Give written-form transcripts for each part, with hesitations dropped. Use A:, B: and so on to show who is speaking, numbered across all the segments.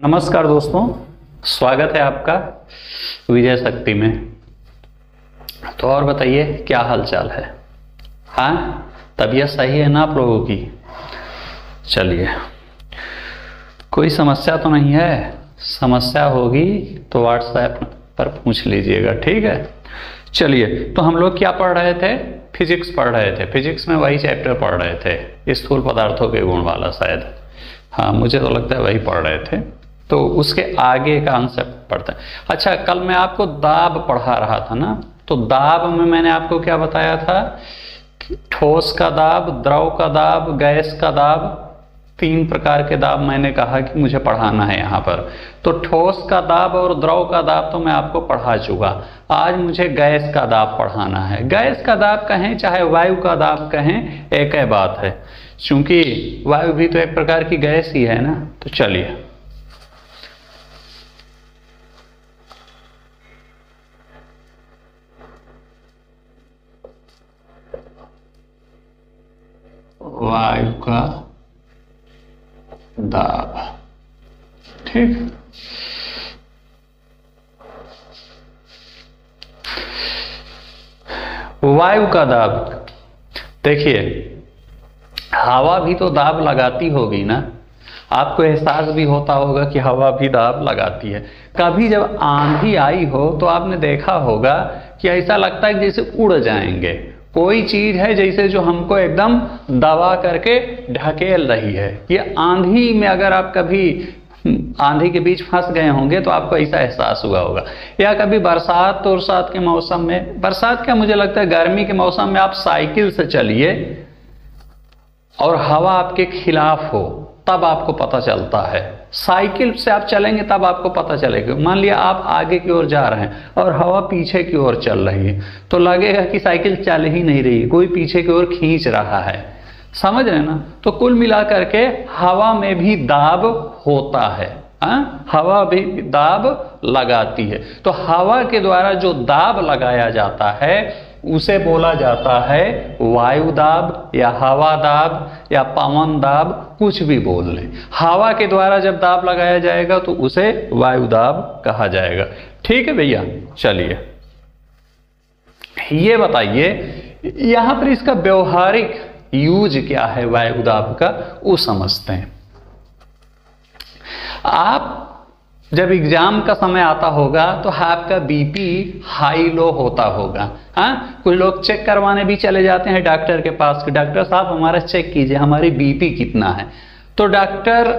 A: नमस्कार दोस्तों, स्वागत है आपका विजय शक्ति में। तो और बताइए क्या हालचाल है। हाँ, तबीयत सही है ना आप लोगों की? चलिए, कोई समस्या तो नहीं है? समस्या होगी तो व्हाट्सएप पर पूछ लीजिएगा, ठीक है। चलिए, तो हम लोग क्या पढ़ रहे थे? फिजिक्स पढ़ रहे थे। फिजिक्स में वही चैप्टर पढ़ रहे थे, स्थूल पदार्थों के गुण वाला शायद। हाँ, मुझे तो लगता है वही पढ़ रहे थे। तो उसके आगे का कॉन्सेप्ट पढ़ते हैं। अच्छा, कल मैं आपको दाब पढ़ा रहा था ना, तो दाब में मैंने आपको क्या बताया था कि ठोस का दाब, द्रव का दाब, गैस का दाब, 3 प्रकार के दाब मैंने कहा कि मुझे पढ़ाना है यहाँ पर। तो ठोस का दाब और द्रव का दाब तो मैं आपको पढ़ा चुका। आज मुझे गैस का दाब पढ़ाना है। गैस का दाब कहें चाहे वायु का दाब कहें, एक ही बात है, क्योंकि वायु भी तो एक प्रकार की गैस ही है ना। तो चलिए, वायु का दाब, ठीक। वायु का दाब, देखिए हवा भी तो दाब लगाती होगी ना। आपको एहसास भी होता होगा कि हवा भी दाब लगाती है। कभी जब आंधी आई हो तो आपने देखा होगा कि ऐसा लगता है जैसे उड़ जाएंगे। कोई चीज है जैसे जो हमको एकदम दबा करके ढकेल रही है। ये आंधी में अगर आप कभी आंधी के बीच फंस गए होंगे तो आपको ऐसा एहसास हुआ होगा। या कभी बरसात के मौसम में, बरसात क्या, मुझे लगता है गर्मी के मौसम में आप साइकिल से चलिए और हवा आपके खिलाफ हो, तब आपको पता चलता है। साइकिल से आप चलेंगे तब आपको पता चलेगा। मान लिया आप आगे की ओर जा रहे हैं और हवा पीछे की ओर चल रही है, तो लगेगा कि साइकिल चल ही नहीं रही, कोई पीछे की ओर खींच रहा है। समझ रहे ना? तो कुल मिलाकर के हवा में भी दाब होता है। हवा भी दाब लगाती है। तो हवा के द्वारा जो दाब लगाया जाता है उसे बोला जाता है वायु दाब या हवा दाब या पवन दाब, कुछ भी बोल लें। हवा के द्वारा जब दाब लगाया जाएगा तो उसे वायु दाब कहा जाएगा। ठीक है भैया। चलिए, ये बताइए यहां पर इसका व्यवहारिक यूज क्या है वायु दाब का, वो समझते हैं। आप जब एग्जाम का समय आता होगा तो आपका बीपी हाई लो होता होगा। हाँ, कुछ लोग चेक करवाने भी चले जाते हैं डॉक्टर के पास कि डॉक्टर साहब हमारा चेक कीजिए, हमारी बीपी कितना है। तो डॉक्टर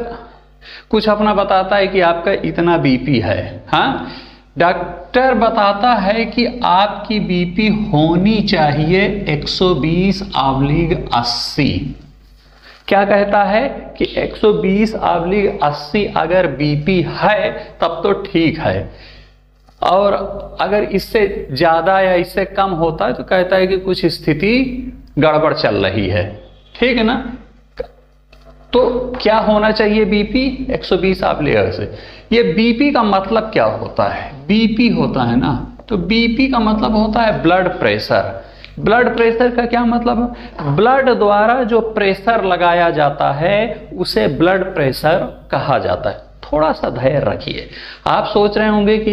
A: कुछ अपना बताता है कि आपका इतना बीपी है। हाँ, डॉक्टर बताता है कि आपकी बीपी होनी चाहिए 120/80। क्या कहता है कि 120/80 अगर बीपी है तब तो ठीक है, और अगर इससे ज्यादा या इससे कम होता है तो कहता है कि कुछ स्थिति गड़बड़ चल रही है। ठीक है ना? तो क्या होना चाहिए बीपी 120/80। ये बीपी का मतलब क्या होता है? बीपी होता है ना, तो बीपी का मतलब होता है ब्लड प्रेशर। ब्लड प्रेशर का क्या मतलब है? ब्लड द्वारा जो प्रेशर लगाया जाता है उसे ब्लड प्रेशर कहा जाता है। थोड़ा सा धैर्य रखिए। आप सोच रहे होंगे कि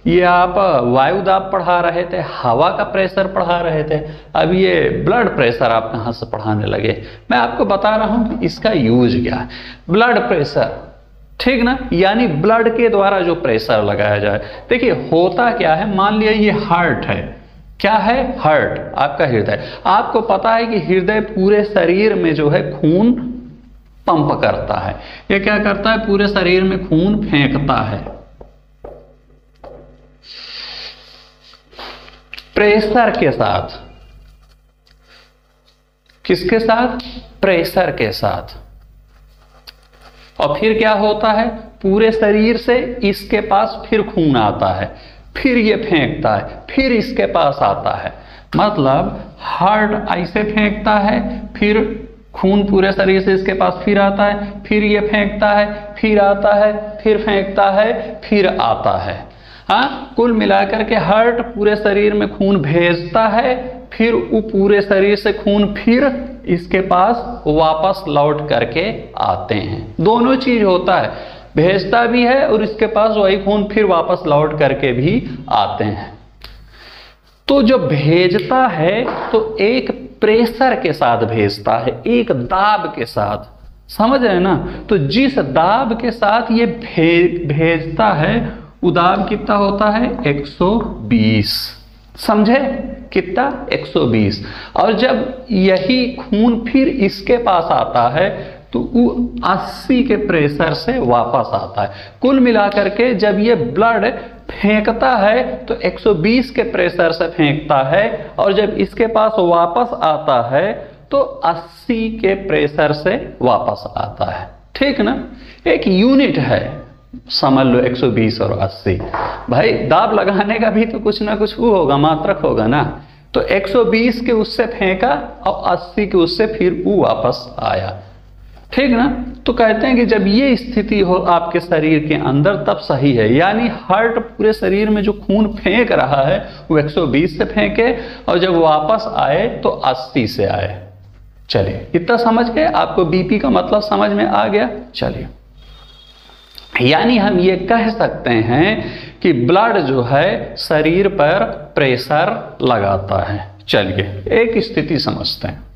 A: ये आप वायु दाब पढ़ा रहे थे, हवा का प्रेशर पढ़ा रहे थे, अब ये ब्लड प्रेशर आप कहाँ से पढ़ाने लगे। मैं आपको बता रहा हूँ कि इसका यूज क्या है। ब्लड प्रेशर, ठीक ना, यानी ब्लड के द्वारा जो प्रेशर लगाया जाए। देखिए होता क्या है, मान लिया ये हार्ट है। क्या है? हार्ट, आपका हृदय। आपको पता है कि हृदय पूरे शरीर में जो है खून पंप करता है। ये क्या करता है? पूरे शरीर में खून फेंकता है। प्रेशर के साथ। किसके साथ? प्रेशर के साथ। और फिर क्या होता है? पूरे शरीर से इसके पास फिर खून आता है, फिर ये फेंकता है, फिर इसके पास आता है। मतलब हार्ट ऐसे फेंकता है, फिर खून पूरे शरीर से इसके पास फिर आता है, फिर ये फेंकता है, फिर आता है, फिर फेंकता है, फिर आता है। हाँ, कुल मिलाकर के हार्ट पूरे शरीर में खून भेजता है, फिर वो पूरे शरीर से खून फिर इसके पास वापस लौट करके आते हैं। दोनों चीज होता है। भेजता भी है और इसके पास वही खून फिर वापस लौट करके भी आते हैं। तो जो भेजता है तो एक प्रेशर के साथ भेजता है, एक दाब के साथ, समझ रहे हैं ना। तो जिस दाब के साथ ये भेजता है वो दाब कितना होता है 120, समझे कितना 120। और जब यही खून फिर इसके पास आता है तो वो 80 के प्रेशर से वापस आता है। कुल मिलाकर के जब ये ब्लड फेंकता है तो 120 के प्रेशर से फेंकता है और जब इसके पास वापस आता है तो 80 के प्रेशर से वापस आता है। ठीक ना, एक यूनिट है, समझ लो 120 और 80। भाई दाब लगाने का भी तो कुछ ना कुछ वो होगा, मात्रक होगा ना। तो 120 के उससे फेंका और 80 के उससे फिर वो वापस आया। ठीक ना। तो कहते हैं कि जब ये स्थिति हो आपके शरीर के अंदर तब सही है, यानी हार्ट पूरे शरीर में जो खून फेंक रहा है वो 120 से फेंके और जब वापस आए तो 80 से आए। चलिए इतना समझ गए, आपको बीपी का मतलब समझ में आ गया। चलिए, यानी हम ये कह सकते हैं कि ब्लड जो है शरीर पर प्रेशर लगाता है। चलिए एक स्थिति समझते हैं।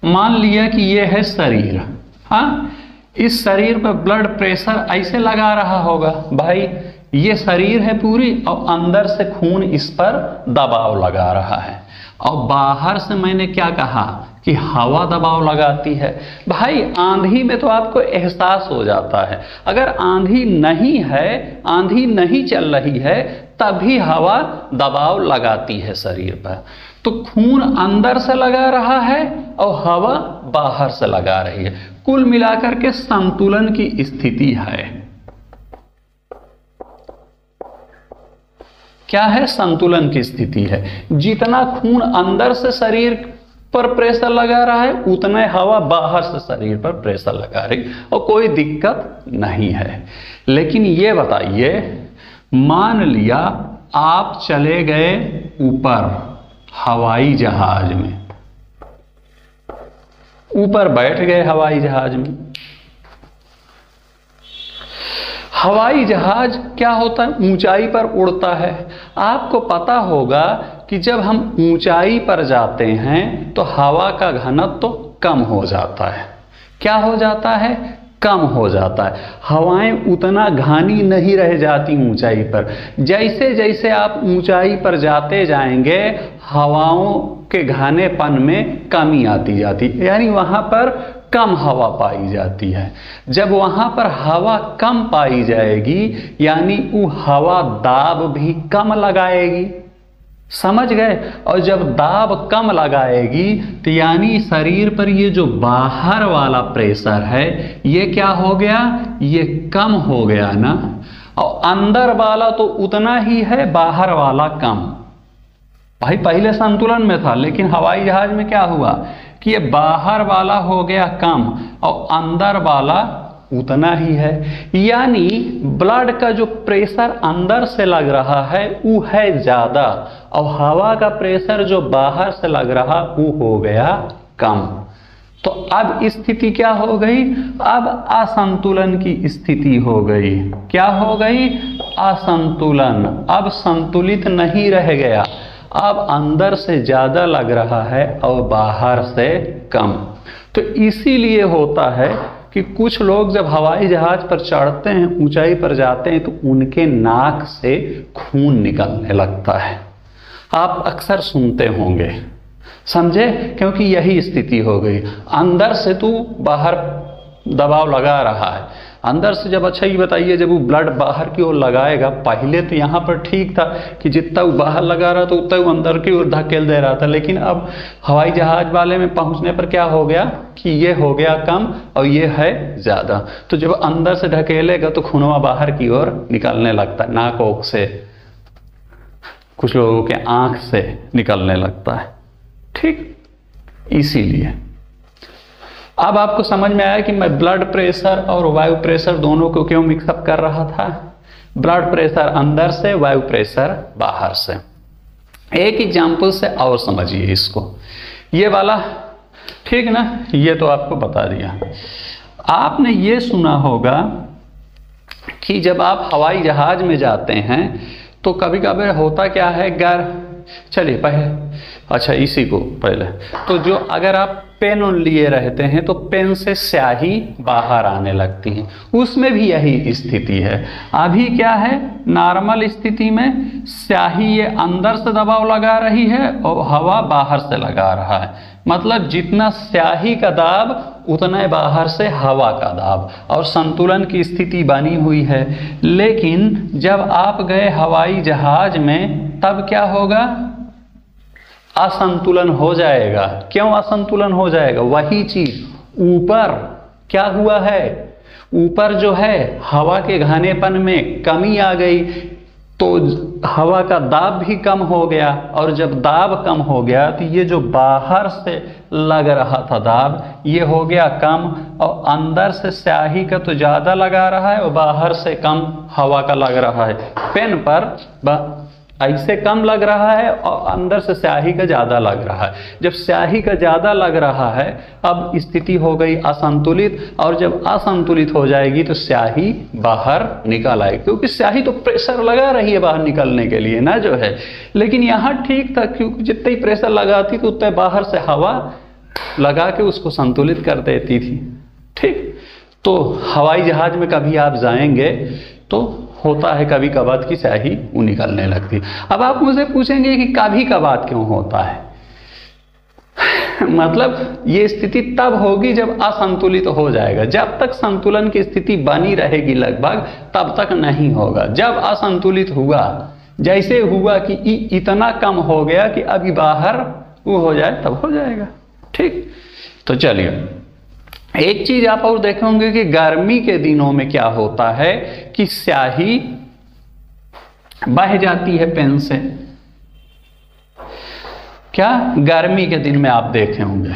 A: मान लिया कि ये है शरीर, हाँ, इस शरीर पर ब्लड प्रेशर ऐसे लगा रहा होगा। भाई ये शरीर है पूरी और अंदर से खून इस पर दबाव लगा रहा है और बाहर से मैंने क्या कहा कि हवा दबाव लगाती है। भाई आंधी में तो आपको एहसास हो जाता है, अगर आंधी नहीं है, आंधी नहीं चल रही है तभी हवा दबाव लगाती है शरीर पर। तो खून अंदर से लगा रहा है और हवा बाहर से लगा रही है, कुल मिलाकर के संतुलन की स्थिति है। क्या है? संतुलन की स्थिति है। जितना खून अंदर से शरीर पर प्रेशर लगा रहा है उतना हवा बाहर से शरीर पर प्रेशर लगा रही और कोई दिक्कत नहीं है। लेकिन ये बताइए, मान लिया आप चले गए ऊपर हवाई जहाज में, ऊपर बैठ गए हवाई जहाज में। हवाई जहाज क्या होता है? ऊंचाई पर उड़ता है। आपको पता होगा कि जब हम ऊंचाई पर जाते हैं तो हवा का घनत्व तो कम हो जाता है। क्या हो जाता है? कम हो जाता है। हवाएं उतना घनी नहीं रह जाती ऊंचाई पर। जैसे जैसे आप ऊंचाई पर जाते जाएंगे हवाओं के घनेपन में कमी आती जाती, यानी वहां पर कम हवा पाई जाती है। जब वहां पर हवा कम पाई जाएगी यानी वो हवा दाब भी कम लगाएगी, समझ गए। और जब दाब कम लगाएगी तो यानी शरीर पर ये जो बाहर वाला प्रेशर है ये क्या हो गया? ये कम हो गया ना। और अंदर वाला तो उतना ही है, बाहर वाला कम। भाई पहले संतुलन में था, लेकिन हवाई जहाज में क्या हुआ कि ये बाहर वाला हो गया कम और अंदर वाला उतना ही है। यानी ब्लड का जो प्रेशर अंदर से लग रहा है वो है ज्यादा और हवा का प्रेशर जो बाहर से लग रहा वो हो गया कम। तो अब स्थिति क्या हो गई? अब असंतुलन की स्थिति हो गई। क्या हो गई? असंतुलन। अब संतुलित नहीं रह गया, अब अंदर से ज्यादा लग रहा है और बाहर से कम। तो इसीलिए होता है कि कुछ लोग जब हवाई जहाज पर चढ़ते हैं, ऊंचाई पर जाते हैं, तो उनके नाक से खून निकलने लगता है। आप अक्सर सुनते होंगे, समझे? क्योंकि यही स्थिति हो गई। अंदर से तो बाहर दबाव लगा रहा है, अंदर से जब, अच्छा ये बताइए, जब वो ब्लड बाहर की ओर लगाएगा, पहले तो यहाँ पर ठीक था कि जितना वो बाहर लगा रहा था उतना वो अंदर की ओर धकेल दे रहा था, लेकिन अब हवाई जहाज वाले में पहुँचने पर क्या हो गया कि ये हो गया कम और ये है ज़्यादा। तो जब अंदर से ढकेलेगा तो खूनवा बाहर की ओर निकलने लगता है, नाक ओक से, कुछ लोगों के आँख से निकलने लगता है। ठीक, इसीलिए अब आपको समझ में आया कि मैं ब्लड प्रेशर और वायु प्रेशर दोनों को क्यों मिक्सअप कर रहा था। ब्लड प्रेशर अंदर से, वायु प्रेशर बाहर से। एक एग्जाम्पल से और समझिए इसको। ये वाला ठीक ना, ये तो आपको बता दिया। आपने ये सुना होगा कि जब आप हवाई जहाज में जाते हैं तो कभी कभी होता क्या है, चलिए पहले, अच्छा इसी को पहले, तो जो अगर आप पेन लिए रहते हैं तो पेन से स्याही बाहर आने लगती है, उसमें भी यही स्थिति है। अभी क्या है, नॉर्मल स्थिति में स्याही ये अंदर से दबाव लगा रही है और हवा बाहर से लगा रहा है, मतलब जितना स्याही का दाब उतना बाहर से हवा का दाब, और संतुलन की स्थिति बनी हुई है। लेकिन जब आप गए हवाई जहाज में तब क्या होगा, असंतुलन हो जाएगा। क्यों असंतुलन हो जाएगा, वही चीज ऊपर क्या हुआ है, ऊपर जो है हवा के घनेपन में कमी आ गई, तो हवा का दाब भी कम हो गया, और जब दाब कम हो गया तो ये जो बाहर से लग रहा था दाब ये हो गया कम, और अंदर से स्याही का तो ज़्यादा लगा रहा है और बाहर से कम हवा का लग रहा है। पेन पर ऐसे कम लग रहा है और अंदर से स्याही का ज़्यादा लग रहा है। जब स्याही का ज़्यादा लग रहा है अब स्थिति हो गई असंतुलित, और जब असंतुलित हो जाएगी तो स्याही बाहर निकल आएगी, क्योंकि स्याही तो प्रेशर लगा रही है बाहर निकलने के लिए ना जो है। लेकिन यहाँ ठीक था, क्योंकि जितना ही प्रेशर लगाती तो उतना बाहर से हवा लगा के उसको संतुलित कर देती थी। ठीक, तो हवाई जहाज में कभी आप जाएंगे तो होता है कभी कभार की स्याही वो निकलने लगती। अब आप मुझे पूछेंगे कि कभी कभार क्यों होता है मतलब ये स्थिति तब होगी जब असंतुलित हो जाएगा। जब तक संतुलन की स्थिति बनी रहेगी लगभग तब तक नहीं होगा। जब असंतुलित हुआ, जैसे हुआ कि इतना कम हो गया कि अभी बाहर वो हो जाए तब हो जाएगा। ठीक, तो चलिए एक चीज आप और देखेंगे कि गर्मी के दिनों में क्या होता है कि स्याही बह जाती है पेन से। क्या गर्मी के दिन में आप देखे होंगे,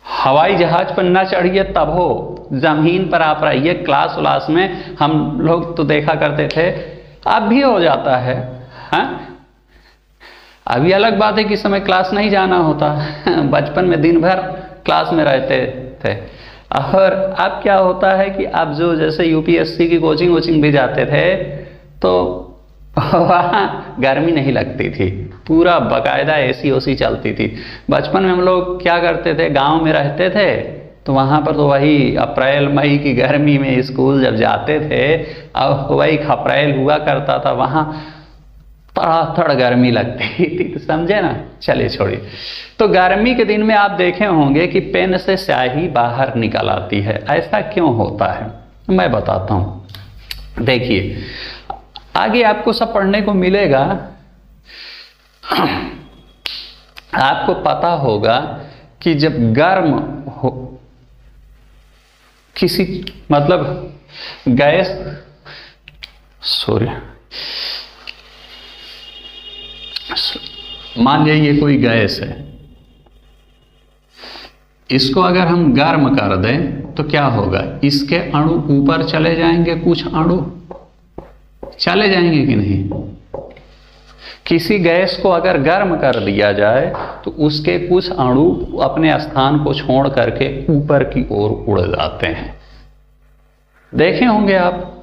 A: हवाई जहाज पर ना चढ़िए तब हो, जमीन पर आप रहिए, क्लास व्लास में हम लोग तो देखा करते थे, अब भी हो जाता है। हाँ, अभी अलग बात है कि समय क्लास नहीं जाना होता बचपन में दिन भर क्लास में रहते थे। और अब क्या होता है कि अब जो जैसे यूपीएससी की कोचिंग भी जाते थे तो वहाँ गर्मी नहीं लगती थी, पूरा बकायदा एसी ओसी चलती थी। बचपन में हम लोग क्या करते थे, गांव में रहते थे तो वहाँ पर तो वही अप्रैल मई की गर्मी में स्कूल जब जाते थे, अब वही अप्रैल हुआ करता था, वहाँ तड़ातड़ गर्मी लगती थी, तो समझे ना। चलिए छोड़िए, तो गर्मी के दिन में आप देखे होंगे कि पेन से स्याही बाहर निकल आती है। ऐसा क्यों होता है मैं बताता हूँ। देखिए आगे आपको सब पढ़ने को मिलेगा आपको पता होगा कि जब गर्म हो किसी मतलब गैस मान लीजिए कोई गैस है, इसको अगर हम गर्म कर दें तो क्या होगा, इसके अणु ऊपर चले जाएंगे, कुछ अणु चले जाएंगे कि नहीं। किसी गैस को अगर गर्म कर दिया जाए तो उसके कुछ अणु अपने स्थान को छोड़ करके ऊपर की ओर उड़ जाते हैं। देखे होंगे आप,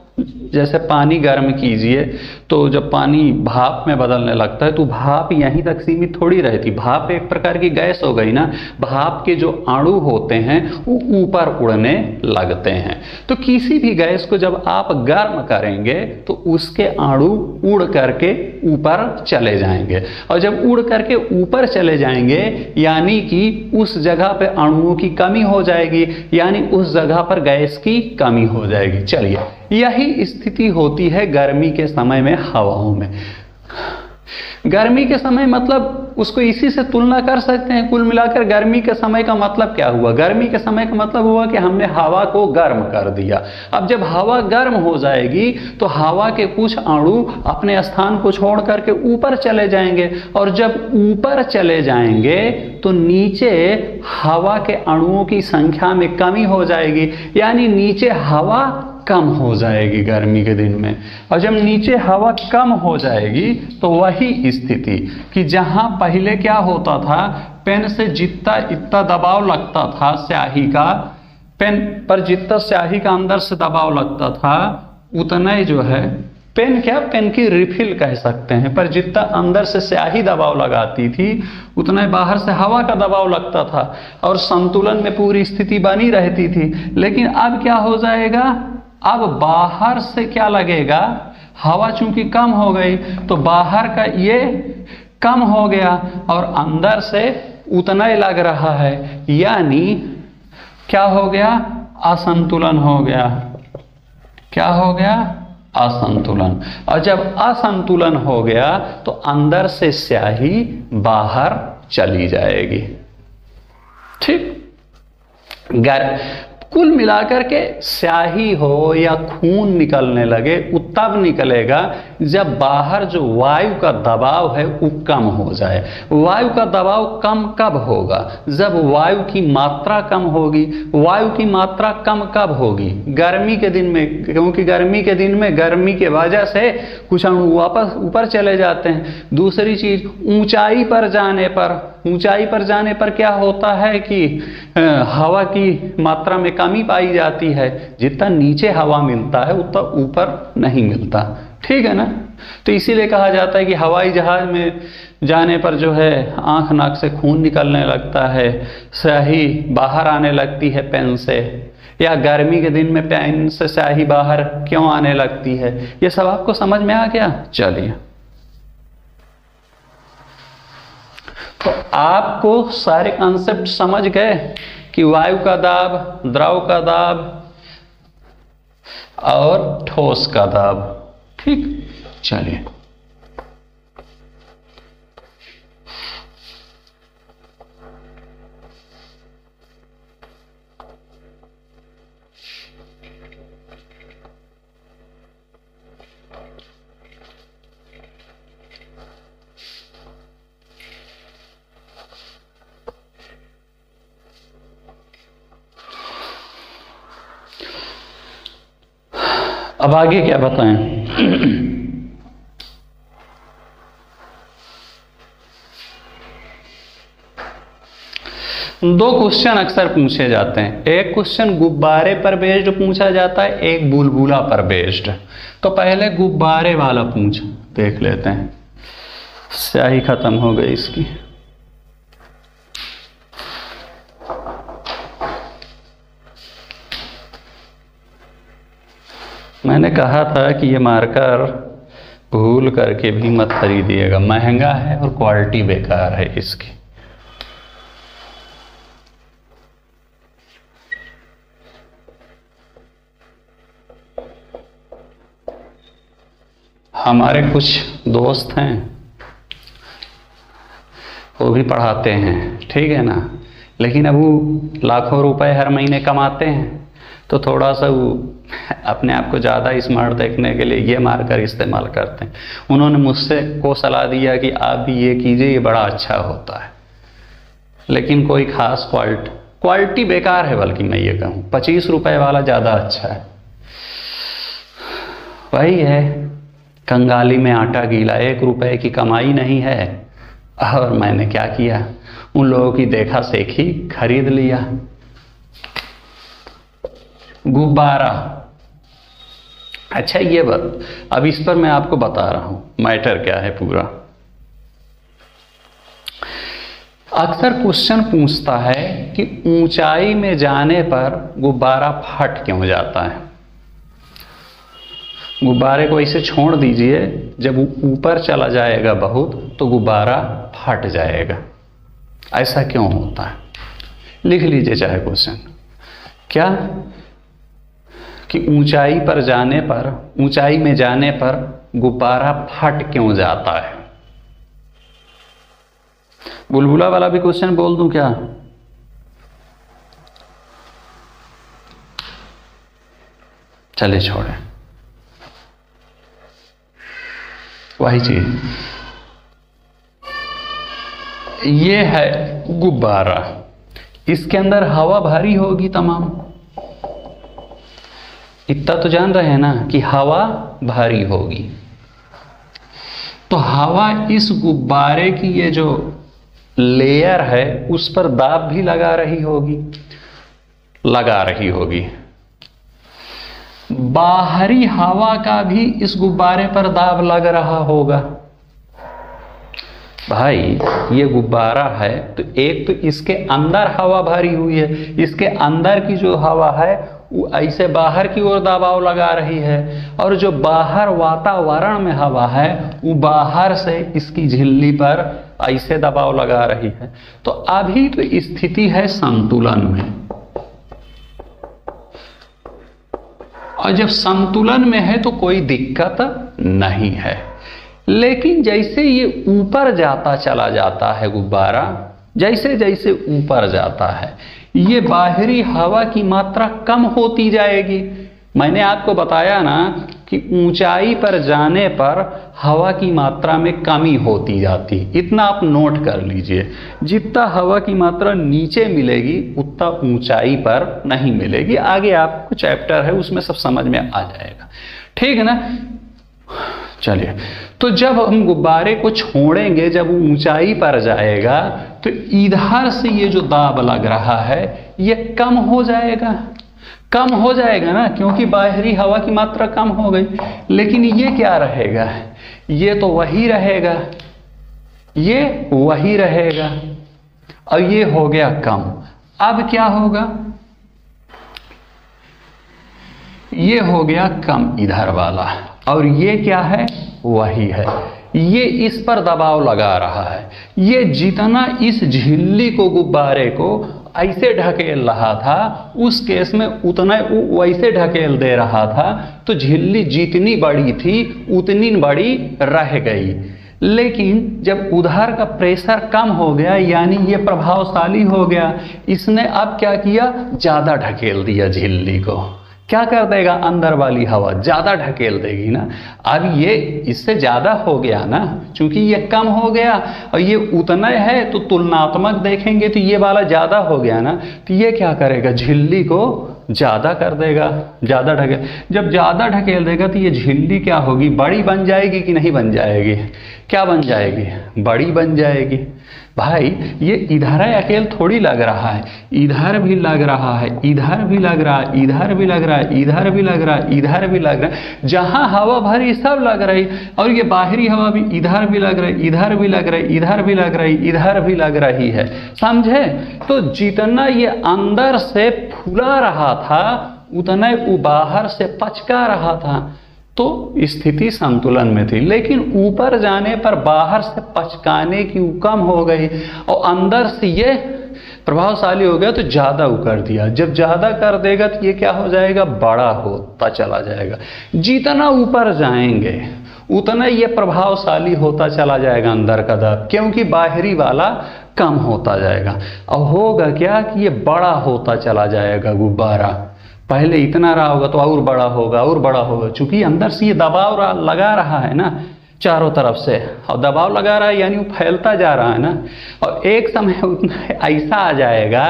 A: जैसे पानी गर्म कीजिए तो जब पानी भाप में बदलने लगता है तो भाप यहीं तक सीमित थोड़ी रहती, भाप एक प्रकार की गैस हो गई ना। भाप के जो अणु होते हैं वो ऊपर उड़ने लगते हैं। तो किसी भी गैस को जब आप गर्म करेंगे तो उसके अणु उड़ करके ऊपर चले जाएंगे, और जब उड़ करके ऊपर चले जाएंगे यानी कि उस जगह पे अणुओं की कमी हो जाएगी, यानी उस जगह पर गैस की कमी हो जाएगी। चलिए, यही स्थिति होती है गर्मी के समय में हवाओं में। गर्मी के समय मतलब उसको इसी से तुलना कर सकते हैं। कुल मिलाकर गर्मी के समय का मतलब क्या हुआ, गर्मी के समय का मतलब हुआ कि हमने हवा को गर्म कर दिया। अब जब हवा गर्म हो जाएगी तो हवा के कुछ अणु अपने स्थान को छोड़ करके ऊपर चले जाएंगे, और जब ऊपर चले जाएंगे तो नीचे हवा के अणुओं की संख्या में कमी हो जाएगी, यानी नीचे हवा कम हो जाएगी गर्मी के दिन में। और जब नीचे हवा कम हो जाएगी तो वही स्थिति कि जहां पहले क्या होता था, पेन से जितना इतना दबाव लगता था स्याही का, पेन पर जितना स्याही का अंदर से दबाव लगता था उतना ही जो है पेन क्या, पेन की रिफिल कह सकते हैं, पर जितना अंदर से स्याही दबाव लगाती थी उतना ही बाहर से हवा का दबाव लगता था और संतुलन में पूरी स्थिति बनी रहती थी। लेकिन अब क्या हो जाएगा, अब बाहर से क्या लगेगा, हवा चूंकि कम हो गई तो बाहर का ये कम हो गया और अंदर से उतना ही लग रहा है, यानी क्या हो गया, असंतुलन हो गया। क्या हो गया, असंतुलन। और जब असंतुलन हो गया तो अंदर से स्याही बाहर चली जाएगी। ठीक, कुल मिलाकर के स्याही हो या खून निकलने लगे वो तब निकलेगा जब बाहर जो वायु का दबाव है वो कम हो जाए। वायु का दबाव कम कब होगा, जब वायु की मात्रा कम होगी। वायु की मात्रा कम कब होगी, गर्मी के दिन में, क्योंकि गर्मी के दिन में गर्मी के वजह से कुछ अणु वापस ऊपर चले जाते हैं। दूसरी चीज, ऊंचाई पर जाने पर, ऊंचाई पर जाने पर क्या होता है कि हवा की मात्रा में कमी पाई जाती है, जितना नीचे हवा मिलता है उतना ऊपर नहीं मिलता। ठीक है ना, तो इसीलिए कहा जाता है कि हवाई जहाज में जाने पर जो है आंख नाक से खून निकलने लगता है, स्याही बाहर आने लगती है पेन से, या गर्मी के दिन में पेन से स्याही बाहर क्यों आने लगती है। ये सब आपको समझ में आ गया। चलिए, तो आपको सारे कॉन्सेप्ट समझ गए कि वायु का दाब, द्रव का दाब और ठोस का दाब। ठीक, चलिए अब आगे क्या बताएं। दो क्वेश्चन अक्सर पूछे जाते हैं, एक क्वेश्चन गुब्बारे पर बेस्ड पूछा जाता है, एक बुलबुला पर बेस्ड। तो पहले गुब्बारे वाला देख लेते हैं। स्याही खत्म हो गई इसकी। मैंने कहा था कि ये मार्कर भूल करके भी मत खरीदिएगा, महंगा है और क्वालिटी बेकार है इसकी। हमारे कुछ दोस्त हैं, वो भी पढ़ाते हैं, ठीक है ना, लेकिन अब वो लाखों रुपए हर महीने कमाते हैं, तो थोड़ा सा वो अपने आप को ज़्यादा स्मार्ट देखने के लिए ये मार्कर इस्तेमाल करते हैं। उन्होंने मुझसे को सलाह दिया कि आप भी ये कीजिए, ये बड़ा अच्छा होता है, लेकिन कोई खास क्वालिटी बेकार है, बल्कि मैं ये कहूँ 25 रुपए वाला ज़्यादा अच्छा है। वही है, कंगाली में आटा गीला, 1 रुपए की कमाई नहीं है। और मैंने क्या किया, उन लोगों की देखा सेखी खरीद लिया। गुब्बारा, अच्छा ये बात, अब इस पर मैं आपको बता रहा हूं मैटर क्या है पूरा। अक्सर क्वेश्चन पूछता है कि ऊंचाई में जाने पर गुब्बारा फट क्यों जाता है। गुब्बारे को इसे छोड़ दीजिए, जब ऊपर चला जाएगा बहुत तो गुब्बारा फट जाएगा, ऐसा क्यों होता है। लिख लीजिए चाहे क्वेश्चन क्या, कि ऊंचाई पर जाने पर, ऊंचाई में जाने पर गुब्बारा फट क्यों जाता है। बुलबुला वाला भी क्वेश्चन बोल दूं क्या, चले छोड़े, वही चीज। ये है गुब्बारा, इसके अंदर हवा भरी होगी तमाम, इतना तो जान रहे हैं ना कि हवा भारी होगी। तो हवा इस गुब्बारे की ये जो लेयर है उस पर दाब भी लगा रही होगी। बाहरी हवा का भी इस गुब्बारे पर दाब लग रहा होगा। भाई ये गुब्बारा है तो एक तो इसके अंदर हवा भरी हुई है, इसके अंदर की जो हवा है वो ऐसे बाहर की ओर दबाव लगा रही है, और जो बाहर वातावरण में हवा है वो बाहर से इसकी झिल्ली पर ऐसे दबाव लगा रही है। तो अभी तो स्थिति है संतुलन में, और जब संतुलन में है तो कोई दिक्कत नहीं है। लेकिन जैसे ये ऊपर जाता चला जाता है गुब्बारा, जैसे जैसे ऊपर जाता है ये बाहरी हवा की मात्रा कम होती जाएगी। मैंने आपको बताया ना कि ऊंचाई पर जाने पर हवा की मात्रा में कमी होती जाती, इतना आप नोट कर लीजिए। जितना हवा की मात्रा नीचे मिलेगी उतना ऊंचाई पर नहीं मिलेगी। आगे आपको चैप्टर है उसमें सब समझ में आ जाएगा, ठीक है ना। चलिए, तो जब हम गुब्बारे को छोड़ेंगे, जब वो ऊंचाई पर जाएगा तो इधर से ये जो दाब लग रहा है ये कम हो जाएगा, कम हो जाएगा ना, क्योंकि बाहरी हवा की मात्रा कम हो गई। लेकिन ये क्या रहेगा, ये तो वही रहेगा, ये वही रहेगा, और ये हो गया कम। अब क्या होगा, ये हो गया कम इधर वाला, और ये क्या है, वही है। ये इस पर दबाव लगा रहा है। ये जितना इस झिल्ली को, गुब्बारे को ऐसे ढकेल रहा था, उस केस में उतना वैसे ढकेल दे रहा था, तो झिल्ली जितनी बड़ी थी उतनी बड़ी रह गई। लेकिन जब उधर का प्रेशर कम हो गया, यानी ये प्रभावशाली हो गया, इसने अब क्या किया, ज़्यादा ढकेल दिया झिल्ली को। क्या कर देगा, अंदर वाली हवा ज़्यादा ढकेल देगी ना। अब ये इससे ज़्यादा हो गया ना, क्योंकि ये कम हो गया और ये उतना है, तो तुलनात्मक देखेंगे तो ये वाला ज़्यादा हो गया ना, तो ये क्या करेगा, झिल्ली को ज़्यादा कर देगा, ज़्यादा ढकेल। जब ज़्यादा ढकेल देगा तो ये झिल्ली क्या होगी, बड़ी बन जाएगी कि नहीं बन जाएगी, क्या बन जाएगी, बड़ी बन जाएगी। भाई ये इधर अकेले थोड़ी लग रहा है, इधर भी लग रहा है, इधर भी लग रहा है, इधर भी लग रहा है, इधर भी लग रहा है, इधर भी लग रहा है। जहां हवा भरी सब लग रही, और ये बाहरी हवा भी इधर भी लग रही, इधर भी लग रही, इधर भी लग रही, इधर भी लग रही है, समझे। तो जितना ये अंदर से फूला रहा था उतना वो बाहर से पचका रहा था, तो स्थिति संतुलन में थी। लेकिन ऊपर जाने पर बाहर से पचकाने की कम हो गई, और अंदर से ये प्रभावशाली हो गया तो ज़्यादा कर दिया। जब ज़्यादा कर देगा तो ये क्या हो जाएगा, बड़ा होता चला जाएगा। जितना ऊपर जाएंगे उतना ये प्रभावशाली होता चला जाएगा अंदर का दाब, क्योंकि बाहरी वाला कम होता जाएगा। और होगा क्या कि ये बड़ा होता चला जाएगा गुब्बारा। पहले इतना रहा होगा तो और बड़ा होगा, और बड़ा होगा, चूंकि अंदर से ये दबाव लगा रहा है ना चारों तरफ से, और दबाव लगा रहा है यानी वो फैलता जा रहा है ना। और एक समय उतना ऐसा आ जाएगा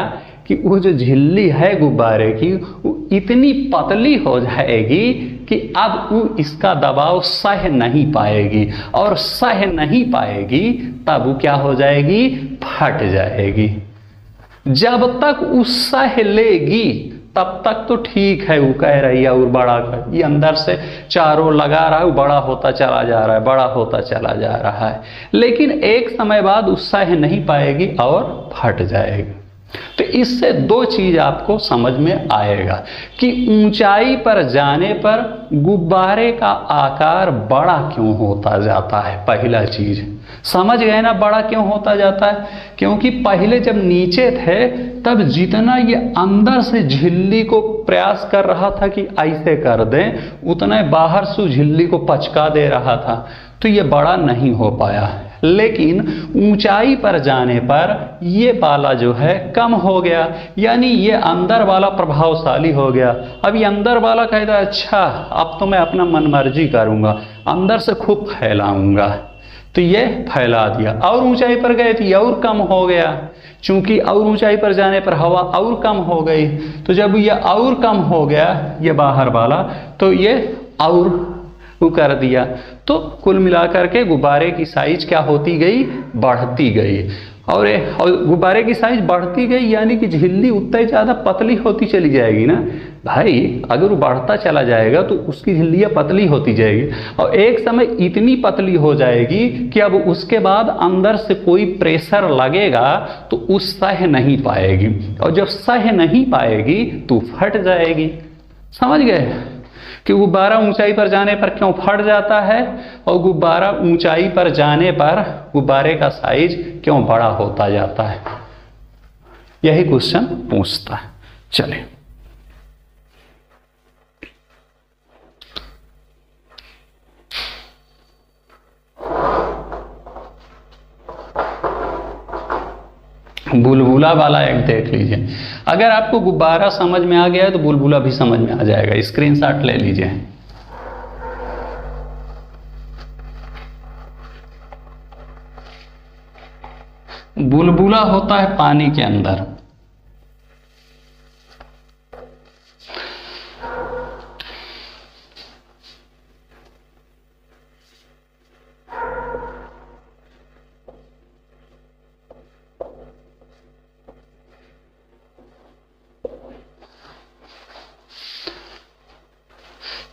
A: कि वो जो झिल्ली है गुब्बारे की वो इतनी पतली हो जाएगी कि अब वो इसका दबाव सह नहीं पाएगी, और सह नहीं पाएगी तब वो क्या हो जाएगी, फट जाएगी। जब तक वो सह लेगी तब तक तो ठीक है, वो कह रही है और बड़ा कर, ये अंदर से चारों लगा रहा है, वो बड़ा होता चला जा रहा है, बड़ा होता चला जा रहा है। लेकिन एक समय बाद वो सह नहीं पाएगी और फट जाएगी। तो इससे दो चीज आपको समझ में आएगा कि ऊंचाई पर जाने पर गुब्बारे का आकार बड़ा क्यों होता जाता है। पहला चीज समझ गए ना, बड़ा क्यों होता जाता है, क्योंकि पहले जब नीचे थे तब जितना ये अंदर से झिल्ली को प्रयास कर रहा था कि ऐसे कर दें, उतना बाहर से झिल्ली को पचका दे रहा था, तो ये बड़ा नहीं हो पाया। लेकिन ऊंचाई पर जाने पर ये वाला जो है कम हो गया, यानी ये अंदर वाला प्रभावशाली हो गया। अब ये अंदर वाला कहता है अच्छा अब तो मैं अपना मनमर्जी करूंगा, अंदर से खूब फैलाऊंगा, तो ये फैला दिया। और ऊंचाई पर गए तो ये और कम हो गया, चूंकि और ऊंचाई पर जाने पर हवा और कम हो गई। तो जब ये और कम हो गया ये बाहर वाला, तो ये और कर दिया। तो कुल मिलाकर के गुब्बारे की साइज क्या होती गई, बढ़ती गई। और गुब्बारे की साइज बढ़ती गई, यानी कि झिल्ली उतना ही ज़्यादा पतली होती चली जाएगी ना भाई। अगर वो बढ़ता चला जाएगा तो उसकी झिल्लियाँ पतली होती जाएगी, और एक समय इतनी पतली हो जाएगी कि अब उसके बाद अंदर से कोई प्रेशर लगेगा तो उस सह नहीं पाएगी, और जब सह नहीं पाएगी तो फट जाएगी। समझ गए कि गुब्बारा ऊंचाई पर जाने पर क्यों फट जाता है, और गुब्बारा ऊंचाई पर जाने पर गुब्बारे का साइज क्यों बड़ा होता जाता है। यही क्वेश्चन पूछता है। चलिए बुलबुला वाला एक देख लीजिए। अगर आपको गुब्बारा समझ में आ गया है तो बुलबुला भी समझ में आ जाएगा। स्क्रीनशॉट ले लीजिए। बुलबुला होता है पानी के अंदर।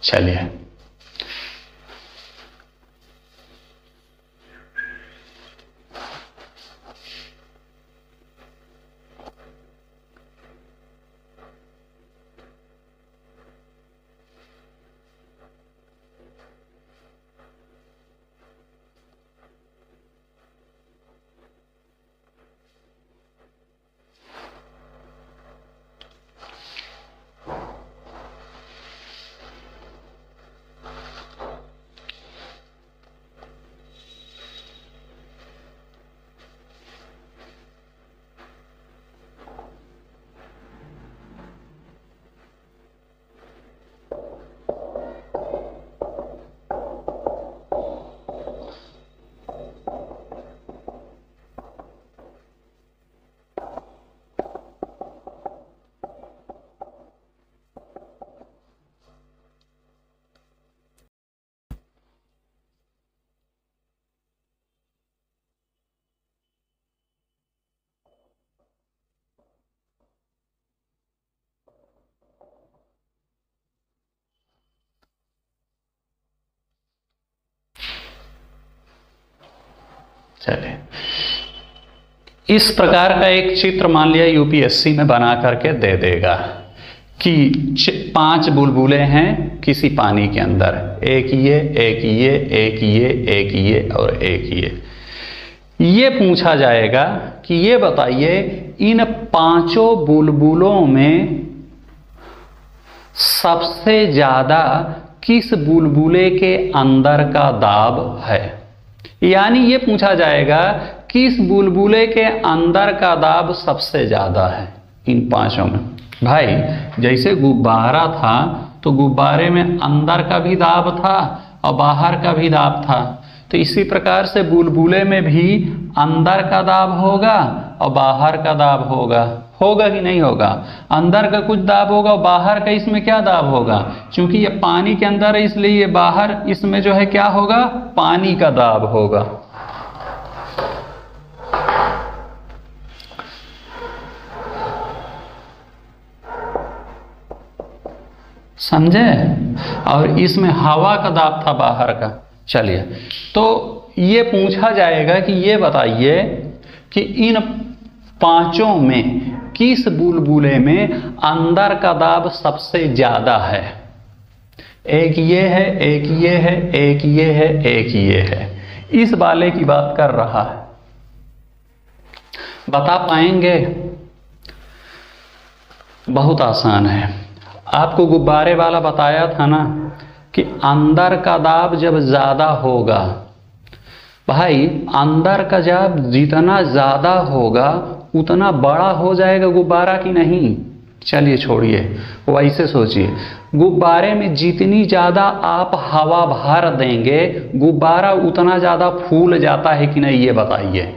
A: चलिए चलिए इस प्रकार का एक चित्र मान लिया यूपीएससी में बना करके दे देगा कि 5 बुलबुले हैं किसी पानी के अंदर, एक ये, एक ये, एक ये, एक ये और एक ये पूछा जाएगा कि ये बताइए इन 5 बुलबुलों में सबसे ज्यादा किस बुलबुले के अंदर का दाब है। यानी ये पूछा जाएगा किस बुलबुले के अंदर का दाब सबसे ज्यादा है इन 5 में। भाई जैसे गुब्बारा था तो गुब्बारे में अंदर का भी दाब था और बाहर का भी दाब था, तो इसी प्रकार से बुलबुले में भी अंदर का दाब होगा और बाहर का दाब होगा। होगा कि नहीं होगा? अंदर का कुछ दाब होगा और बाहर का इसमें क्या दाब होगा, क्योंकि ये पानी के अंदर है इसलिए ये बाहर इसमें जो है क्या होगा, पानी का दाब होगा। समझे? और इसमें हवा का दाब था बाहर का। चलिए तो ये पूछा जाएगा कि ये बताइए कि इन 5 में किस बुलबुले में अंदर का दाब सबसे ज्यादा है। एक ये है, एक ये है, एक ये है, एक ये है। इस वाले की बात कर रहा है। बता पाएंगे? बहुत आसान है। आपको गुब्बारे वाला बताया था ना कि अंदर का दाब जब ज्यादा होगा, भाई अंदर का दाब जितना ज्यादा होगा उतना बड़ा हो जाएगा गुब्बारा कि नहीं। चलिए छोड़िए, वैसे सोचिए गुब्बारे में जितनी ज्यादा आप हवा भर देंगे गुब्बारा उतना ज्यादा फूल जाता है कि नहीं, ये बताइए।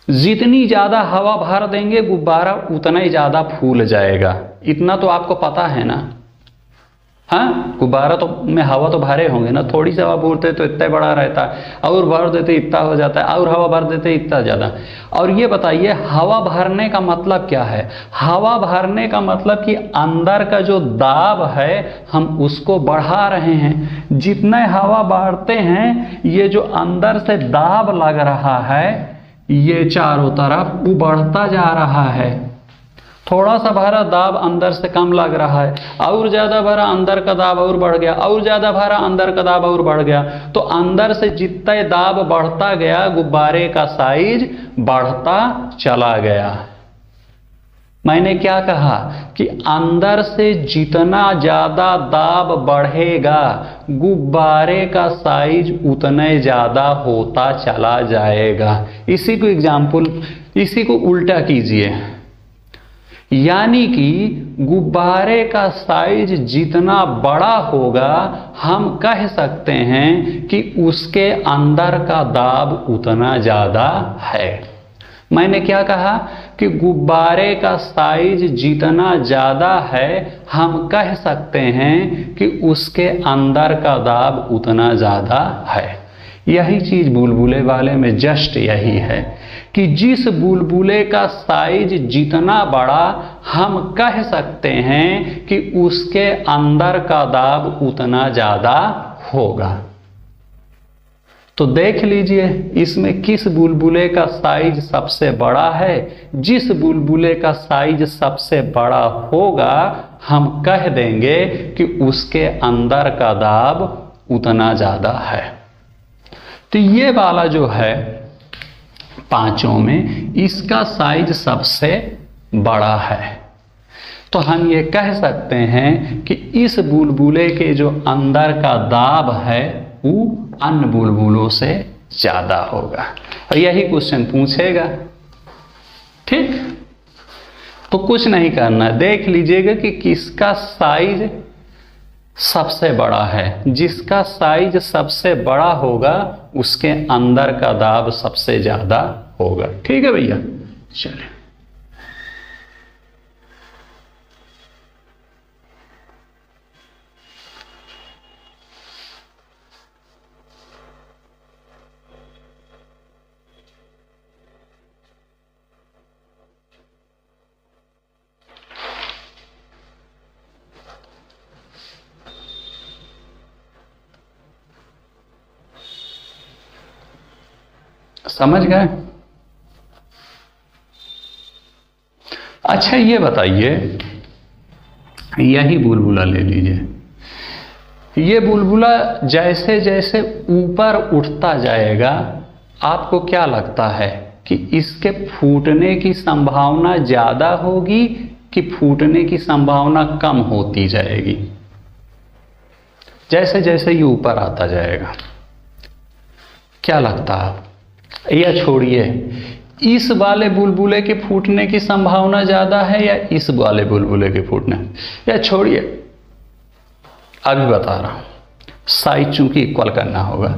A: जितनी ज्यादा हवा भर देंगे गुब्बारा उतना ही ज्यादा फूल जाएगा, इतना तो आपको पता है ना। हाँ, गुब्बारा तो में हवा तो भरे होंगे ना, थोड़ी सी हवा भरते तो इतना बड़ा रहता है, और भर देते इतना हो जाता है, और हवा भर देते इतना ज़्यादा। और ये बताइए हवा भरने का मतलब क्या है? हवा भरने का मतलब कि अंदर का जो दाब है हम उसको बढ़ा रहे हैं। जितने हवा बढ़ते हैं ये जो अंदर से दाब लग रहा है ये चारों तरफ वो बढ़ता जा रहा है। थोड़ा सा भरा दाब अंदर से कम लग रहा है, और ज़्यादा भरा अंदर का दाब और बढ़ गया, और ज़्यादा भरा अंदर का दाब और बढ़ गया। तो अंदर से जितना दाब बढ़ता गया गुब्बारे का साइज बढ़ता चला गया। मैंने क्या कहा कि अंदर से जितना ज़्यादा दाब बढ़ेगा गुब्बारे का साइज उतने ज़्यादा होता चला जाएगा। इसी को उल्टा कीजिए, यानी कि गुब्बारे का साइज जितना बड़ा होगा हम कह सकते हैं कि उसके अंदर का दाब उतना ज़्यादा है। मैंने क्या कहा कि गुब्बारे का साइज जितना ज़्यादा है हम कह सकते हैं कि उसके अंदर का दाब उतना ज़्यादा है। यही चीज़ बुलबुले वाले में जस्ट यही है कि जिस बुलबुले का साइज जितना बड़ा हम कह सकते हैं कि उसके अंदर का दाब उतना ज़्यादा होगा। तो देख लीजिए इसमें किस बुलबुले का साइज सबसे बड़ा है। जिस बुलबुले का साइज सबसे बड़ा होगा हम कह देंगे कि उसके अंदर का दाब उतना ज़्यादा है। तो ये वाला जो है पांचों में इसका साइज सबसे बड़ा है। तो हम ये कह सकते हैं कि इस बुलबुले के जो अंदर का दाब है वो अन्य बुलबुलों से ज़्यादा होगा। और यही क्वेश्चन पूछेगा। ठीक, तो कुछ नहीं करना, देख लीजिएगा कि किसका साइज सबसे बड़ा है। जिसका साइज सबसे बड़ा होगा उसके अंदर का दाब सबसे ज़्यादा होगा। ठीक है भैया, चलिए समझ गए। अच्छा ये बताइए, यही बुलबुला ले लीजिए। ये बुलबुला जैसे जैसे ऊपर उठता जाएगा आपको क्या लगता है कि इसके फूटने की संभावना ज़्यादा होगी कि फूटने की संभावना कम होती जाएगी? जैसे जैसे ये ऊपर आता जाएगा क्या लगता है? या छोड़िए, इस वाले बुलबुले के फूटने की संभावना ज़्यादा है या इस वाले बुलबुले के फूटने? या छोड़िए, अभी बता रहा हूँ। साइज चूंकि इक्वल करना होगा,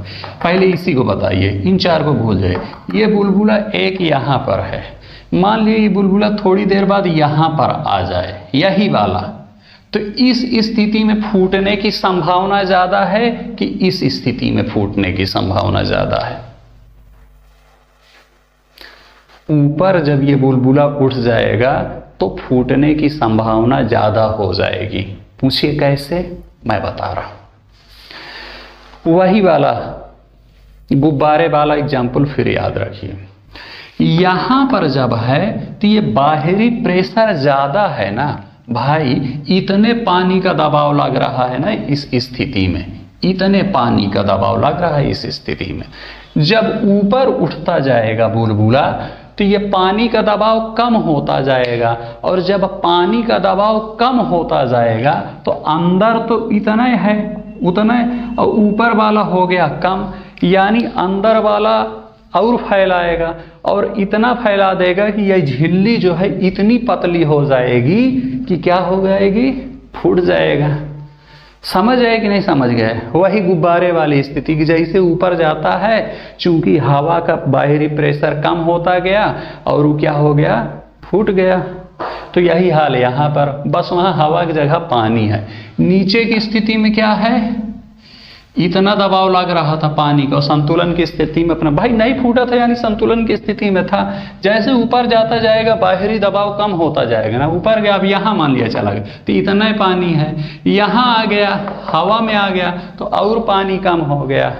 A: पहले इसी को बताइए, इन चार को भूल जाइए। ये बुलबुला एक यहाँ पर है, मान लीजिए ये बुलबुला थोड़ी देर बाद यहाँ पर आ जाए, यही वाला, तो इस स्थिति में फूटने की संभावना ज़्यादा है कि इस स्थिति में फूटने की संभावना ज़्यादा है? ऊपर जब ये बुलबुला उठ जाएगा तो फूटने की संभावना ज़्यादा हो जाएगी। पूछिए कैसे? मैं बता रहा हूँ। वही वाला गुब्बारे वाला एग्जाम्पल फिर याद रखिए। यहाँ पर जब है तो ये बाहरी प्रेशर ज़्यादा है ना भाई, इतने पानी का दबाव लग रहा है ना इस स्थिति में, इतने पानी का दबाव लग रहा है इस स्थिति में। जब ऊपर उठता जाएगा बुलबुला तो ये पानी का दबाव कम होता जाएगा, और जब पानी का दबाव कम होता जाएगा तो अंदर तो इतना है उतना, और ऊपर वाला हो गया कम, यानी अंदर वाला और फैलाएगा और इतना फैला देगा कि यह झिल्ली जो है इतनी पतली हो जाएगी कि क्या हो जाएगी? फूट जाएगा। समझ गए कि नहीं समझ गए? वही गुब्बारे वाली स्थिति की जैसे ऊपर जाता है चूंकि हवा का बाहरी प्रेशर कम होता गया और वो क्या हो गया? फूट गया। तो यही हाल है यहाँ पर, बस वहाँ हवा की जगह पानी है। नीचे की स्थिति में क्या है, इतना दबाव लग रहा था पानी का, संतुलन की स्थिति में अपना भाई नहीं फूटा था, यानी संतुलन की स्थिति में था। जैसे ऊपर जाता जाएगा बाहरी दबाव कम होता जाएगा ना, ऊपर गया, अब यहाँ मान लिया चला गया तो इतना ही पानी है, यहाँ आ गया हवा में आ गया तो और पानी कम हो गया,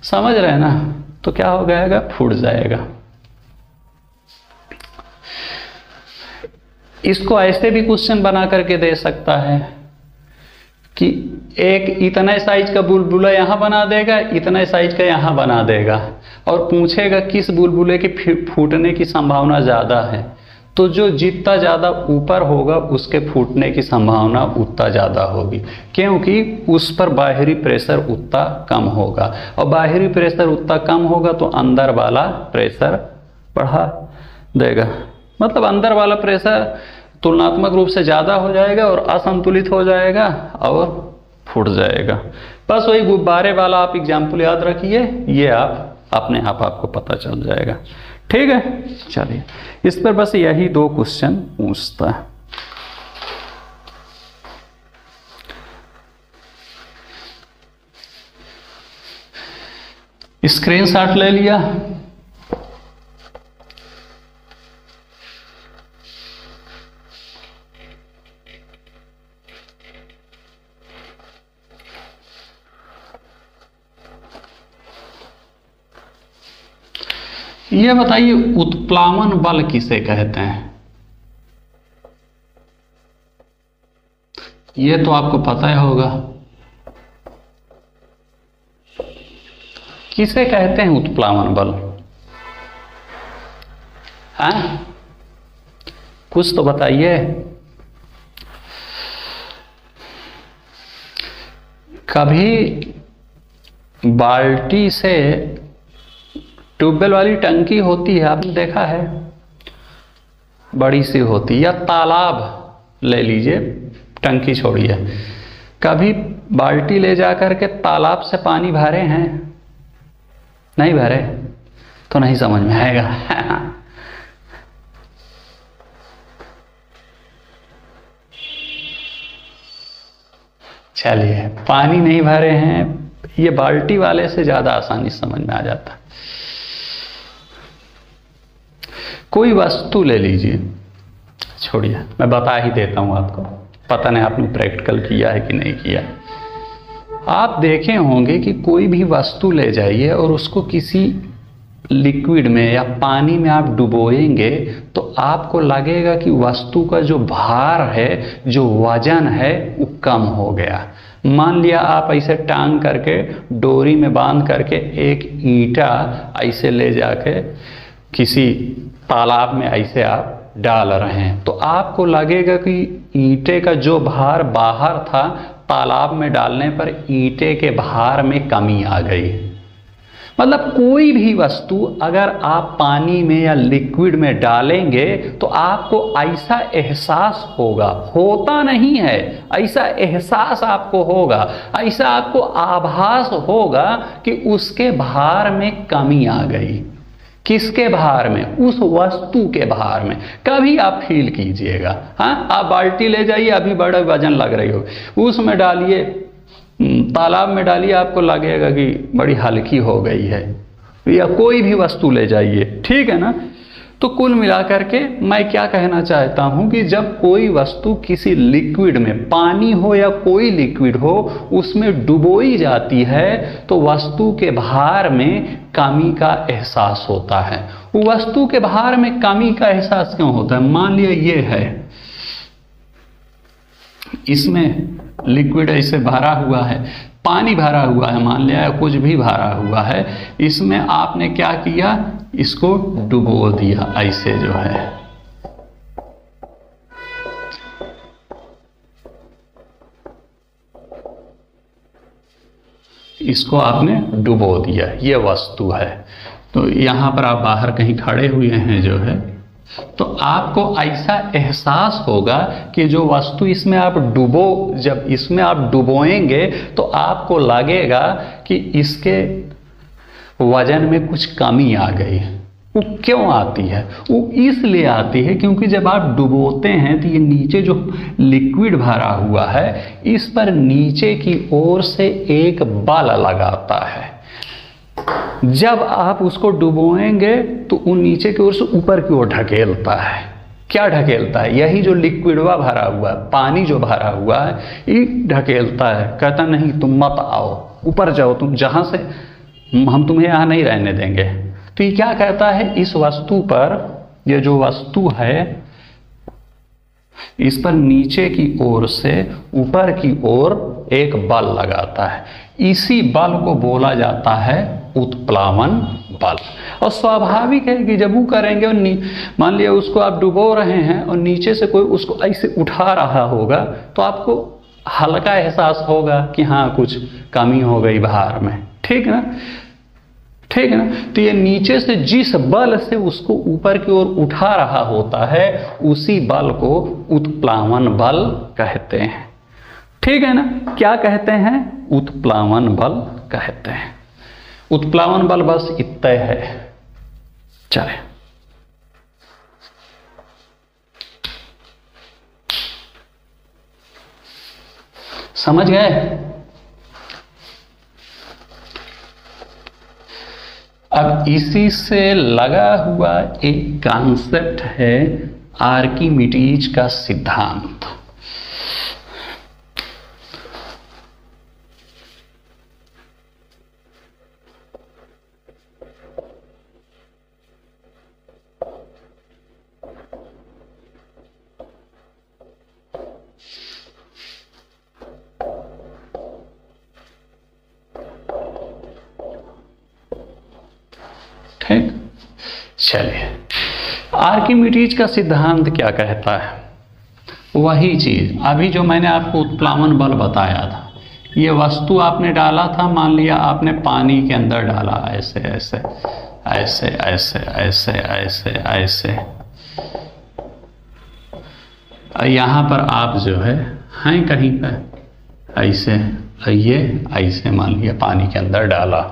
A: समझ रहे हैं ना, तो क्या हो जाएगा, फूट जाएगा। इसको ऐसे भी क्वेश्चन बना करके दे सकता है कि एक इतना साइज का बुलबुला यहाँ बना देगा, इतना साइज का यहाँ बना देगा, और पूछेगा किस बुलबुले की फूटने की संभावना ज़्यादा है, तो जो जितना ज़्यादा ऊपर होगा उसके फूटने की संभावना उतना ज़्यादा होगी, क्योंकि उस पर बाहरी प्रेशर उतना कम होगा, और बाहरी प्रेशर उतना कम होगा तो अंदर वाला प्रेशर बढ़ा देगा, मतलब अंदर वाला प्रेशर तुलनात्मक रूप से ज़्यादा हो जाएगा और असंतुलित हो जाएगा और फूट जाएगा। बस वही गुब्बारे वाला आप एग्जाम्पल याद रखिए, ये आप अपने आप आपको पता चल जाएगा। ठीक है, चलिए इस पर बस यही 2 क्वेश्चन पूछता है। स्क्रीनशॉट ले लिया, ये बताइए उत्प्लावन बल किसे कहते हैं? ये तो आपको पता ही होगा, किसे कहते हैं उत्प्लावन बल? हाँ, कुछ तो बताइए। कभी बाल्टी से, ट्यूबवेल वाली टंकी होती है, आपने देखा है, बड़ी सी होती है, या तालाब ले लीजिए, टंकी छोड़िए, कभी बाल्टी ले जा करके तालाब से पानी भरे हैं? नहीं भरे तो नहीं समझ में आएगा। चलिए, पानी नहीं भरे हैं, ये बाल्टी वाले से ज्यादा आसानी समझ में आ जाता। कोई वस्तु ले लीजिए, छोड़िए मैं बता ही देता हूं आपको, पता नहीं आपने प्रैक्टिकल किया है कि नहीं किया। आप देखे होंगे कि कोई भी वस्तु ले जाइए और उसको किसी लिक्विड में या पानी में आप डुबोएंगे तो आपको लगेगा कि वस्तु का जो भार है, जो वजन है, वो कम हो गया। मान लिया आप ऐसे टांग करके डोरी में बांध करके एक ईंटा ऐसे ले जाके किसी तालाब में ऐसे आप डाल रहे हैं, तो आपको लगेगा कि ईंटे का जो भार बाहर था, तालाब में डालने पर ईंटे के भार में कमी आ गई। मतलब कोई भी वस्तु अगर आप पानी में या लिक्विड में डालेंगे तो आपको ऐसा एहसास होगा, होता नहीं है, ऐसा एहसास आपको होगा, ऐसा आपको आभास होगा कि उसके भार में कमी आ गई। किसके भार में? उस वस्तु के भार में। कभी आप फील कीजिएगा, हाँ, आप बाल्टी ले जाइए, अभी बड़ा वजन लग रही हो, उसमें डालिए, तालाब में डालिए, आपको लगेगा कि बड़ी हल्की हो गई है। या कोई भी वस्तु ले जाइए, ठीक है ना। तो कुल मिलाकर के मैं क्या कहना चाहता हूं कि जब कोई वस्तु किसी लिक्विड में, पानी हो या कोई लिक्विड हो, उसमें डुबोई जाती है तो वस्तु के भार में कमी का एहसास होता है। वस्तु के भार में कमी का एहसास क्यों होता है? मान लिया ये है, इसमें लिक्विड ऐसे भरा हुआ है, पानी भरा हुआ है, मान लिया कुछ भी भरा हुआ है, इसमें आपने क्या किया, इसको डुबो दिया ऐसे जो है, इसको आपने डुबो दिया, ये वस्तु है। तो यहां पर आप बाहर कहीं खड़े हुए हैं जो है, तो आपको ऐसा एहसास होगा कि जो वस्तु इसमें आप जब इसमें आप डुबोएंगे तो आपको लगेगा कि इसके वजन में कुछ कमी आ गई। वो क्यों आती है? वो इसलिए आती है क्योंकि जब आप डुबोते हैं तो ये नीचे जो लिक्विड भरा हुआ है इस पर नीचे की ओर से एक बल लगाता है। जब आप उसको डुबोएंगे तो वो नीचे की ओर से ऊपर की ओर ढकेलता है। क्या ढकेलता है? यही जो लिक्विडवा भरा हुआ है, पानी जो भरा हुआ है, ये ढकेलता है। कहता नहीं तुम मत आओ, ऊपर जाओ, तुम जहां से, हम तुम्हें यहां नहीं रहने देंगे। तो ये क्या कहता है? इस वस्तु पर, ये जो वस्तु है इस पर नीचे की ओर से ऊपर की ओर एक बल लगाता है। इसी बल को बोला जाता है उत्प्लावन बल। और स्वाभाविक है कि जब वो करेंगे और मान लिया उसको आप डुबो रहे हैं और नीचे से कोई उसको ऐसे उठा रहा होगा तो आपको हल्का एहसास होगा कि हाँ कुछ कमी हो गई भार में, ठीक है ना? ठीक है ना? तो ये नीचे से जिस बल से उसको ऊपर की ओर उठा रहा होता है उसी बल को उत्प्लावन बल कहते हैं। ठीक है ना? क्या कहते हैं? उत्प्लावन बल कहते हैं। उत्प्लावन बल बस इतना है। चले, समझ गए? अब इसी से लगा हुआ एक कॉन्सेप्ट है आर्किमिडीज का सिद्धांत। ठीक, चलिए, आर्किमिडीज का सिद्धांत क्या कहता है? वही चीज अभी जो मैंने आपको उत्प्लावन बल बताया था। ये वस्तु आपने डाला था, मान लिया आपने पानी के अंदर डाला, ऐसे ऐसे ऐसे ऐसे ऐसे ऐसे ऐसे, यहाँ पर आप जो है हैं कहीं पर ऐसे, ये ऐसे मान लिया पानी के अंदर डाला।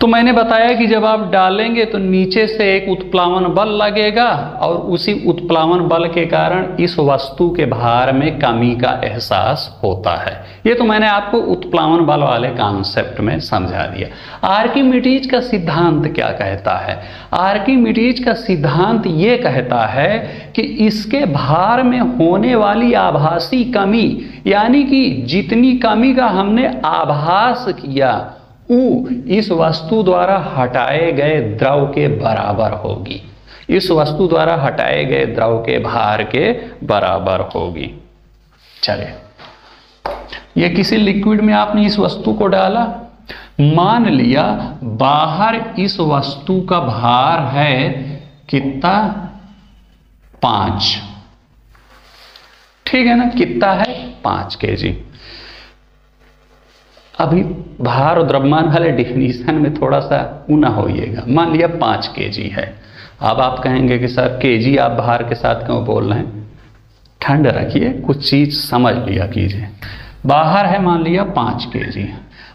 A: तो मैंने बताया कि जब आप डालेंगे तो नीचे से एक उत्प्लावन बल लगेगा और उसी उत्प्लावन बल के कारण इस वस्तु के भार में कमी का एहसास होता है। ये तो मैंने आपको उत्प्लावन बल वाले कॉन्सेप्ट में समझा दिया। आर्किमिडीज का सिद्धांत क्या कहता है? आर्किमिडीज का सिद्धांत ये कहता है कि इसके भार में होने वाली आभासी कमी, यानी कि जितनी कमी का हमने आभास किया वो इस वस्तु द्वारा हटाए गए द्रव के बराबर होगी। इस वस्तु द्वारा हटाए गए द्रव के भार के बराबर होगी। चलिए, ये किसी लिक्विड में आपने इस वस्तु को डाला, मान लिया बाहर इस वस्तु का भार है कितना? 5। ठीक है ना? कितना है? 5 kg। अभी भार और द्रव्यमान वाले डिफिनीशन में थोड़ा सा ऊना होइएगा। मान लिया 5 kg है। अब आप कहेंगे कि सर kg आप भार के साथ क्यों बोल रहे हैं? ठंड रखिए, कुछ चीज समझ लिया कीजिए। बाहर है मान लिया 5 kg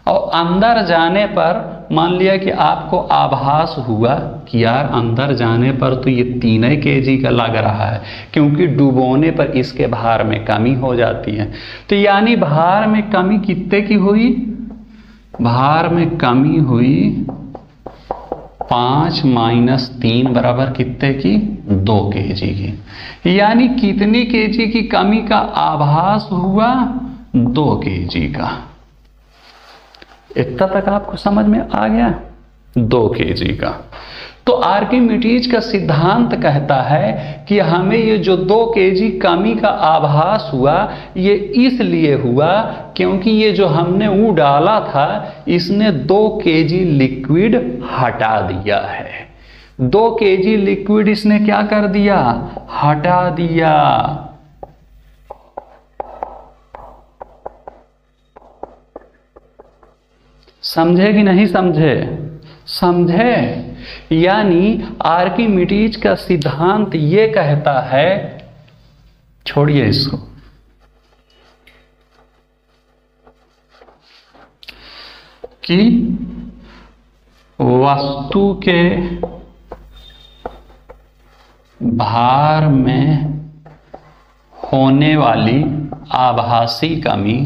A: और अंदर जाने पर मान लिया कि आपको आभास हुआ कि यार अंदर जाने पर तो ये 3 kg का लग रहा है, क्योंकि डुबोने पर इसके भार में कमी हो जाती है। तो यानी भार में कमी कितने की हुई? भार में कमी हुई 5 - 3 बराबर कितने की? 2 kg की। यानी कितनी kg की कमी का आभास हुआ? 2 kg का। इतना तक आपको समझ में आ गया? 2 kg का। तो आर्किमिडीज का सिद्धांत कहता है कि हमें ये जो 2 kg कमी का आभास हुआ ये इसलिए हुआ क्योंकि ये जो हमने वो डाला था इसने 2 kg लिक्विड हटा दिया है। 2 kg लिक्विड इसने क्या कर दिया? हटा दिया। समझे कि नहीं समझे? समझे? यानी आर्किमिडीज का सिद्धांत ये कहता है, छोड़िए इसको, कि वस्तु के भार में होने वाली आभासी कमी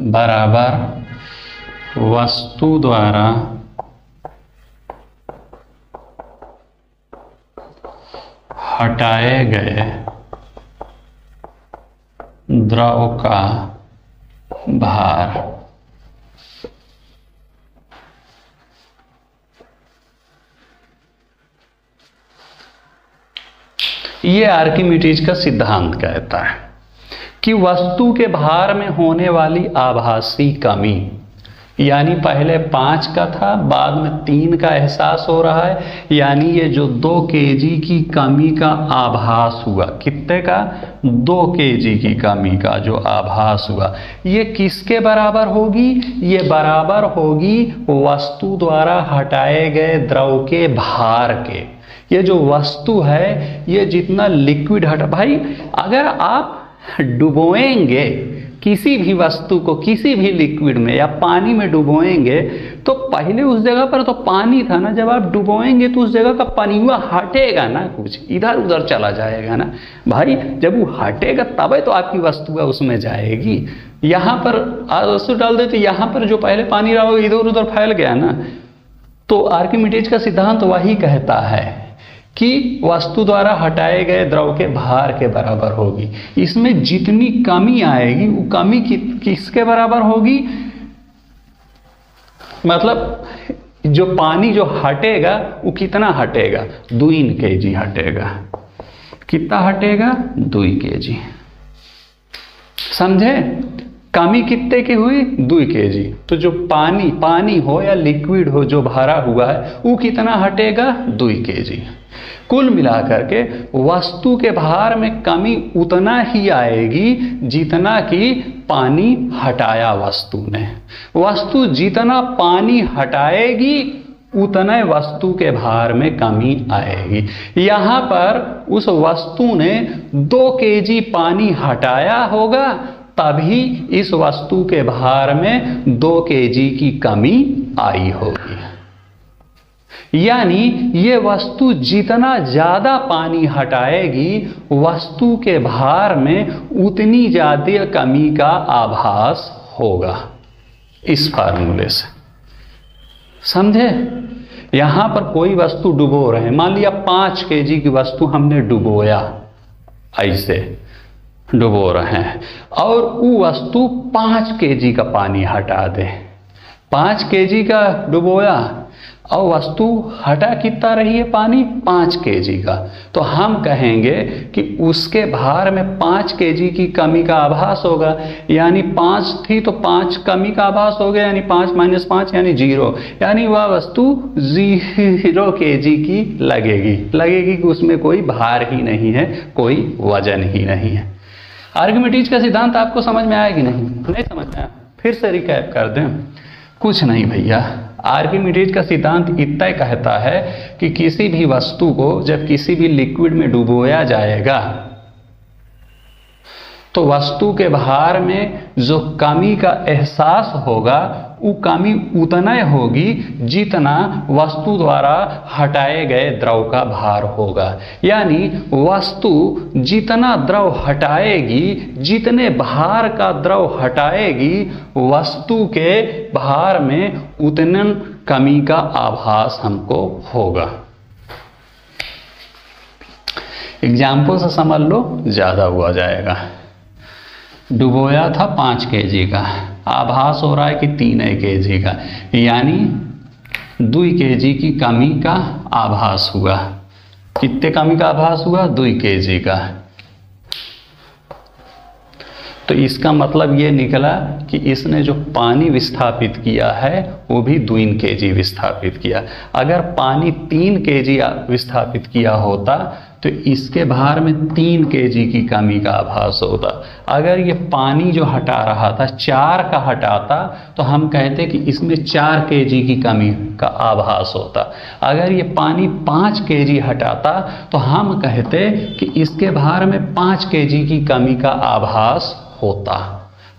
A: बराबर वस्तु द्वारा हटाए गए द्रव का भार। ये आर्किमिडीज का सिद्धांत कहता है कि वस्तु के भार में होने वाली आभासी कमी, यानी पहले 5 का था, बाद में 3 का एहसास हो रहा है, यानी ये जो 2 kg की कमी का आभास हुआ, कितने का? 2 kg की कमी का जो आभास हुआ, ये किसके बराबर होगी? ये बराबर होगी वस्तु द्वारा हटाए गए द्रव के भार के। ये जो वस्तु है, ये जितना लिक्विड हटा, भाई अगर आप डुबोएंगे किसी भी वस्तु को किसी भी लिक्विड में या पानी में डुबोएंगे, तो पहले उस जगह पर तो पानी था ना, जब आप डुबोएंगे तो उस जगह का पनिवा हटेगा ना, कुछ इधर उधर चला जाएगा ना भाई। जब वो हटेगा तब तो आपकी वस्तु है उसमें जाएगी। यहाँ पर वस्तु डाल दे तो यहाँ पर जो पहले पानी रहा वो इधर उधर फैल गया ना। तो आर्किमिडीज का सिद्धांत वही कहता है कि वस्तु द्वारा हटाए गए द्रव के भार के बराबर होगी। इसमें जितनी कमी आएगी वो कमी किसके बराबर होगी? मतलब जो पानी जो हटेगा वो कितना हटेगा? 2 kg हटेगा। कितना हटेगा? 2 kg। समझे? कमी कितने की हुई? 2 kg। तो जो पानी हो या लिक्विड हो जो भरा हुआ है वो कितना हटेगा? 2 kg। कुल मिलाकर के वस्तु के भार में कमी उतना ही आएगी जितना कि पानी हटाया वस्तु ने। वस्तु जितना पानी हटाएगी उतने वस्तु के भार में कमी आएगी। यहाँ पर उस वस्तु ने 2 kg पानी हटाया होगा, तभी इस वस्तु के भार में 2 kg की कमी आई होगी। यानी ये वस्तु जितना ज्यादा पानी हटाएगी वस्तु के भार में उतनी ज्यादा कमी का आभास होगा, इस फार्मूले से। समझे? यहां पर कोई वस्तु डुबो रहे हैं, मान लिया 5 kg की वस्तु हमने डुबोया, ऐसे डुबो रहे हैं, और वो वस्तु 5 kg का पानी हटा दे। 5 kg का डुबोया और वस्तु हटा कितना रही है पानी? 5 kg का। तो हम कहेंगे कि उसके भार में 5 kg की कमी का आभास होगा। यानी 5 थी तो 5 कमी का आभास हो गया, यानी 5 - 5 यानी 0, यानी वह वस्तु 0 kg की लगेगी कि उसमें कोई भार ही नहीं है, कोई वजन ही नहीं है। आर्किमिडीज का सिद्धांत आपको समझ में आया कि नहीं समझ में आया? फिर से रिकैप कर दें। कुछ नहीं भैया, आर्किमिडीज का सिद्धांत इतना ही कहता है कि किसी भी वस्तु को जब किसी भी लिक्विड में डुबोया जाएगा तो वस्तु के भार में जो कमी का एहसास होगा वो कमी उतना होगी जितना वस्तु द्वारा हटाए गए द्रव का भार होगा। यानी वस्तु जितना द्रव हटाएगी, जितने भार का द्रव हटाएगी, वस्तु के भार में उतने कमी का आभास हमको होगा। एग्जाम्पल से समझ लो, ज़्यादा हुआ जाएगा। डुबोया था 5 kg का, आभास हो रहा है कि 3 kg का, यानी 2 kg की कमी का आभास हुआ। कितने कमी का आभास हुआ? 2 kg का। तो इसका मतलब ये निकला कि इसने जो पानी विस्थापित किया है वो भी 2 kg विस्थापित किया। अगर पानी 3 kg विस्थापित किया होता तो इसके भार में 3 kg की कमी का आभास होता। अगर ये पानी जो हटा रहा था 4 का हटाता तो हम कहते कि इसमें 4 kg की कमी का आभास होता। अगर ये पानी 5 kg हटाता तो हम कहते कि इसके भार में 5 kg की कमी का आभास होता।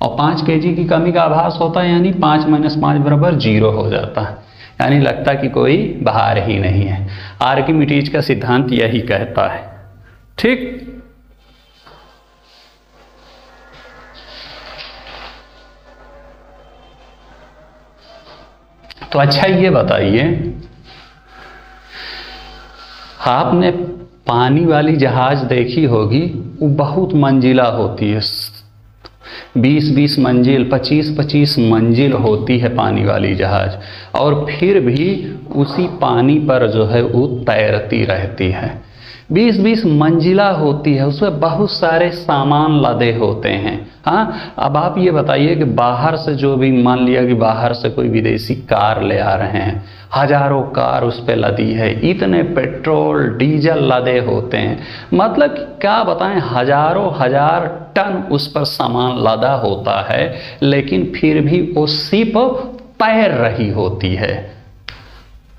A: और 5 kg की कमी का आभास होता यानी 5 - 5 बराबर 0 हो जाता, यानी लगता कि कोई भार ही नहीं है। आर्किमिडीज का सिद्धांत यही कहता है। ठीक, तो अच्छा ये बताइए, आपने पानी वाली जहाज देखी होगी, वो बहुत मंजिला होती है, 20-20 मंजिल, 25-25 मंजिल होती है पानी वाली जहाज, और फिर भी उसी पानी पर जो है वो तैरती रहती है। 20-20 मंजिला होती है, उसमें बहुत सारे सामान लदे होते हैं। हाँ, अब आप ये बताइए कि बाहर से जो भी, मान लिया कि बाहर से कोई विदेशी कार ले आ रहे हैं, हजारों कार उस पर लदी है, इतने पेट्रोल डीजल लदे होते हैं, मतलब क्या बताएं, हजारों हजार टन उस पर सामान लदा होता है, लेकिन फिर भी वो शिप तैर रही होती है।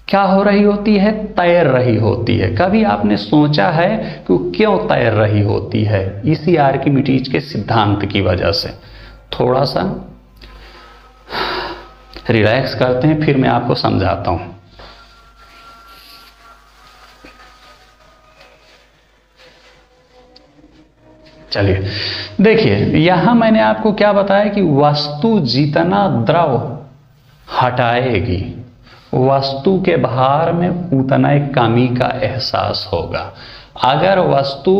A: क्या हो रही होती है? तैर रही होती है। कभी आपने सोचा है कि वो क्यों तैर रही होती है? इसी आर्किमिडीज के सिद्धांत की वजह से। थोड़ा सा रिलैक्स करते हैं, फिर मैं आपको समझाता हूं। चलिए देखिए, यहां मैंने आपको क्या बताया कि वस्तु जितना द्रव हटाएगी, वस्तु के भार में उतना ही कमी का एहसास होगा। अगर वस्तु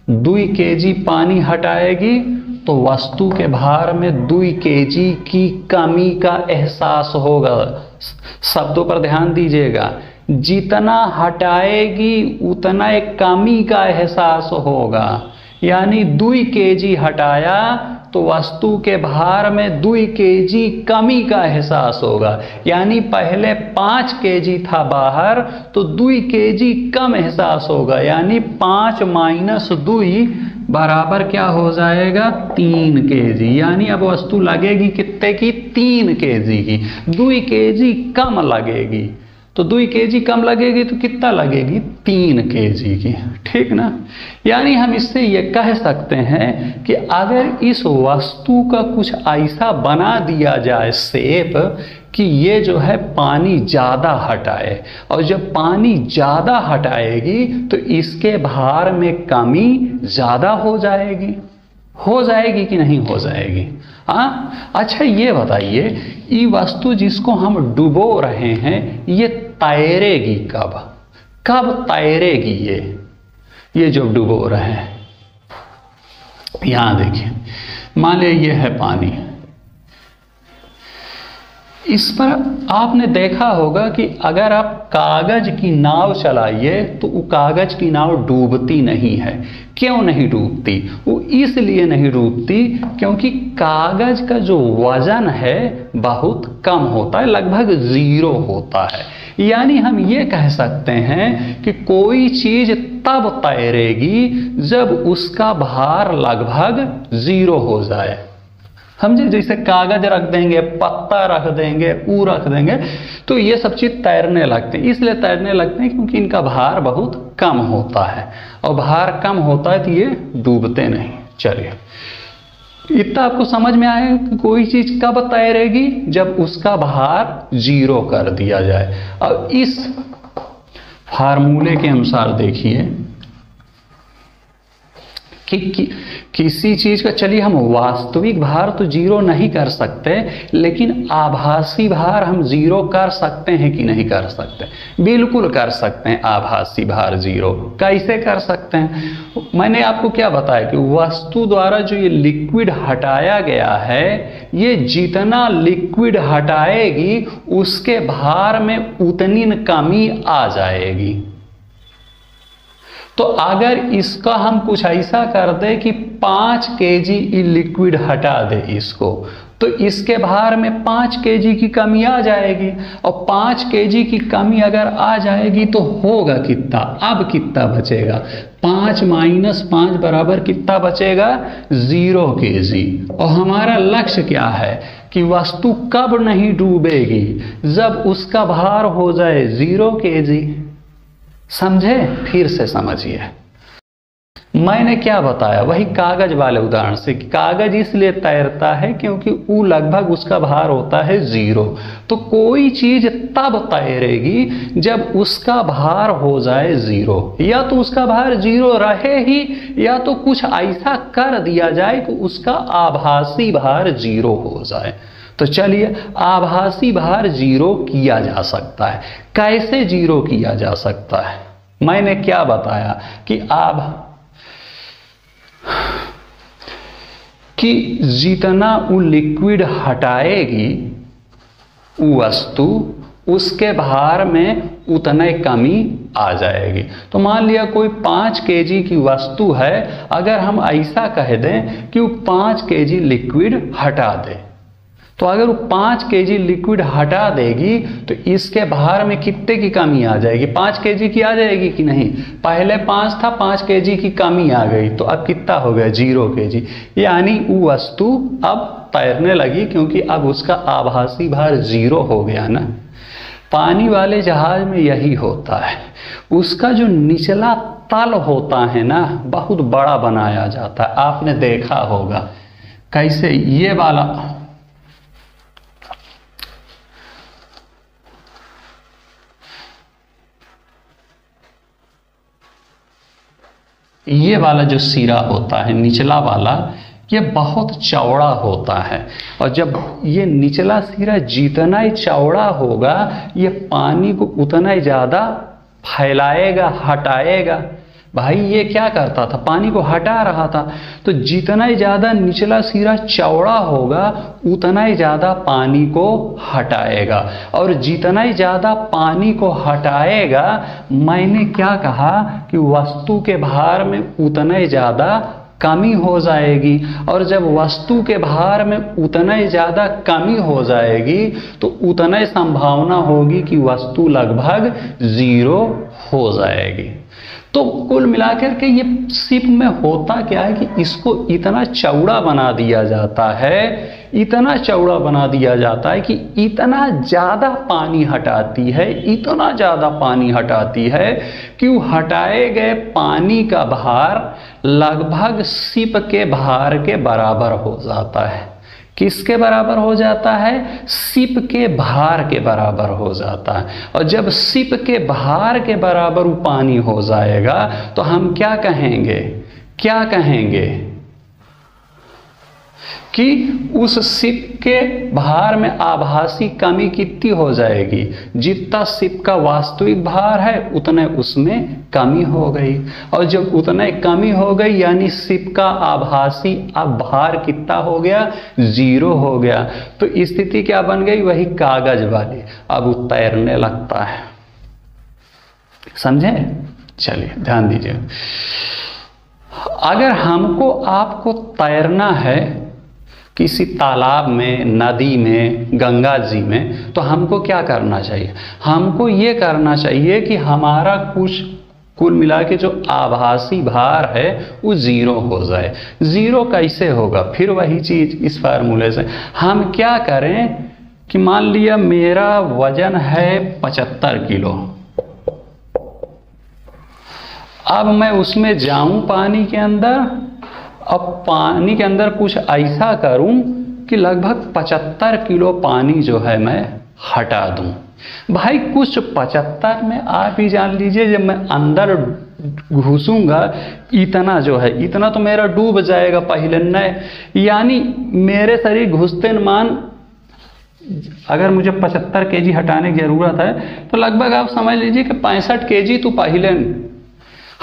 A: 2 kg पानी हटाएगी तो वस्तु के भार में 2 kg की कमी का एहसास होगा। शब्दों पर ध्यान दीजिएगा, जितना हटाएगी उतना एक कमी का एहसास होगा, यानी 2 kg हटाया तो वस्तु के भार में 2 kg कमी का एहसास होगा, यानी पहले 5 kg था बाहर तो 2 kg कम एहसास होगा, यानी 5 - 2 बराबर क्या हो जाएगा? 3 kg। यानी अब वस्तु लगेगी कितने की? 3 kg की। 2 kg कम लगेगी, तो 2 kg कम लगेगी तो कितना लगेगी? 3 kg की। ठीक ना? यानी हम इससे ये कह सकते हैं कि अगर इस वस्तु का कुछ ऐसा बना दिया जाए शेप कि ये जो है पानी ज़्यादा हटाए, और जब पानी ज़्यादा हटाएगी तो इसके भार में कमी ज़्यादा हो जाएगी। हो जाएगी कि नहीं हो जाएगी? हाँ, अच्छा ये बताइए, ये वस्तु जिसको हम डुबो रहे हैं ये तैरेगी कब? कब तैरेगी ये जो डुबो रहे हैं? यहां देखिए, मान लीजिए ये है पानी, इस पर आपने देखा होगा कि अगर आप कागज की नाव चलाइए तो वो कागज की नाव डूबती नहीं है। क्यों नहीं डूबती? वो इसलिए नहीं डूबती क्योंकि कागज का जो वजन है बहुत कम होता है, लगभग 0 होता है। यानी हम ये कह सकते हैं कि कोई चीज तब तैरेगी जब उसका भार लगभग 0 हो जाए। समझे? जैसे कागज रख देंगे, पत्ता रख देंगे, ऊ रख देंगे, तो ये सब चीज तैरने लगते हैं। इसलिए तैरने लगते हैं क्योंकि इनका भार बहुत कम होता है, और भार कम होता है तो ये डूबते नहीं। चलिए, इतना आपको समझ में आया कि कोई चीज कब तैरेगी? जब उसका भार 0 कर दिया जाए। अब इस फार्मूले के अनुसार देखिए कि किसी चीज का, चलिए हम वास्तविक भार तो 0 नहीं कर सकते, लेकिन आभासी भार हम 0 कर सकते हैं कि नहीं कर सकते? बिल्कुल कर सकते हैं। आभासी भार 0 कैसे कर सकते हैं? मैंने आपको क्या बताया कि वस्तु द्वारा जो ये लिक्विड हटाया गया है, ये जितना लिक्विड हटाएगी उसके भार में उतनी कमी आ जाएगी। तो अगर इसका हम कुछ ऐसा कर दे कि 5 kg लिक्विड हटा दे इसको, तो इसके भार में 5 kg की कमी आ जाएगी, और 5 kg की कमी अगर आ जाएगी तो होगा कितना, अब कितना बचेगा, 5 माइनस 5 बराबर कितना बचेगा, 0 kg। और हमारा लक्ष्य क्या है कि वस्तु कब नहीं डूबेगी, जब उसका भार हो जाए 0 kg। समझे? फिर से समझिए, मैंने क्या बताया, वही कागज वाले उदाहरण से, कागज इसलिए तैरता है क्योंकि वो लगभग उसका भार होता है 0। तो कोई चीज तब तैरेगी जब उसका भार हो जाए 0, या तो उसका भार 0 रहे ही, या तो कुछ ऐसा कर दिया जाए कि उसका आभासी भार 0 हो जाए। तो चलिए, आभासी भार 0 किया जा सकता है। कैसे 0 किया जा सकता है? मैंने क्या बताया कि जितना वो लिक्विड हटाएगी वो वस्तु, उसके भार में उतने कमी आ जाएगी। तो मान लिया कोई 5 kg की वस्तु है, अगर हम ऐसा कह दें कि वो 5 kg लिक्विड हटा दे, तो अगर वो 5 kg लिक्विड हटा देगी तो इसके भार में कितने की कमी आ जाएगी, 5 kg की आ जाएगी कि नहीं? पहले 5 था, 5 kg की कमी आ गई, तो अब कितना हो गया, 0 kg। यानी वो वस्तु अब तैरने लगी क्योंकि अब उसका आभासी भार 0 हो गया ना। पानी वाले जहाज में यही होता है, उसका जो निचला तल होता है ना, बहुत बड़ा बनाया जाता है। आपने देखा होगा कैसे ये वाला जो सिरा होता है निचला वाला, ये बहुत चौड़ा होता है, और जब ये निचला सिरा जितना ही चौड़ा होगा, ये पानी को उतना ही ज़्यादा फैलाएगा, हटाएगा। भाई ये क्या करता था, पानी को हटा रहा था। तो जितना ही ज़्यादा निचला सिरा चौड़ा होगा, उतना ही ज़्यादा पानी को हटाएगा, और जितना ही ज़्यादा पानी को हटाएगा, मैंने क्या कहा कि वस्तु के भार में उतना ही ज़्यादा कमी हो जाएगी। और जब वस्तु के भार में उतना ही ज़्यादा कमी हो जाएगी, तो उतना ही संभावना होगी कि वस्तु लगभग 0 हो जाएगी। तो कुल मिलाकर के ये शिप में होता क्या है कि इसको इतना चौड़ा बना दिया जाता है, इतना चौड़ा बना दिया जाता है कि इतना ज़्यादा पानी हटाती है, इतना ज़्यादा पानी हटाती है कि वो हटाए गए पानी का भार लगभग शिप के भार के बराबर हो जाता है। किसके बराबर हो जाता है? शिप के भार के बराबर हो जाता है। और जब शिप के भार के बराबर वो पानी हो जाएगा, तो हम क्या कहेंगे कि उस शिप के भार में आभासी कमी कितनी हो जाएगी, जितना शिप का वास्तविक भार है उतने उसमें कमी हो गई। और जब उतने कमी हो गई, यानी शिप का आभासी अब भार कितना हो गया, 0 हो गया। तो स्थिति क्या बन गई, वही कागज वाली, अब वो तैरने लगता है। समझे? चलिए ध्यान दीजिए, अगर हमको आपको तैरना है किसी तालाब में, नदी में, गंगा जी में, तो हमको क्या करना चाहिए? हमको ये करना चाहिए कि हमारा कुछ कुल मिला के जो आभासी भार है वो 0 हो जाए। 0 कैसे होगा? फिर वही चीज इस फार्मूले से हम क्या करें कि मान लिया मेरा वजन है 75 किलो, अब मैं उसमें जाऊं पानी के अंदर, अब पानी के अंदर कुछ ऐसा करूं कि लगभग 75 किलो पानी जो है मैं हटा दूं। भाई कुछ 75 में आप ही जान लीजिए, जब मैं अंदर घुसूंगा इतना जो है, इतना तो मेरा डूब जाएगा पहले न। यानी मेरे शरीर घुसते मान, अगर मुझे 75 kg हटाने की ज़रूरत है, तो लगभग आप समझ लीजिए कि 65 kg तो पहले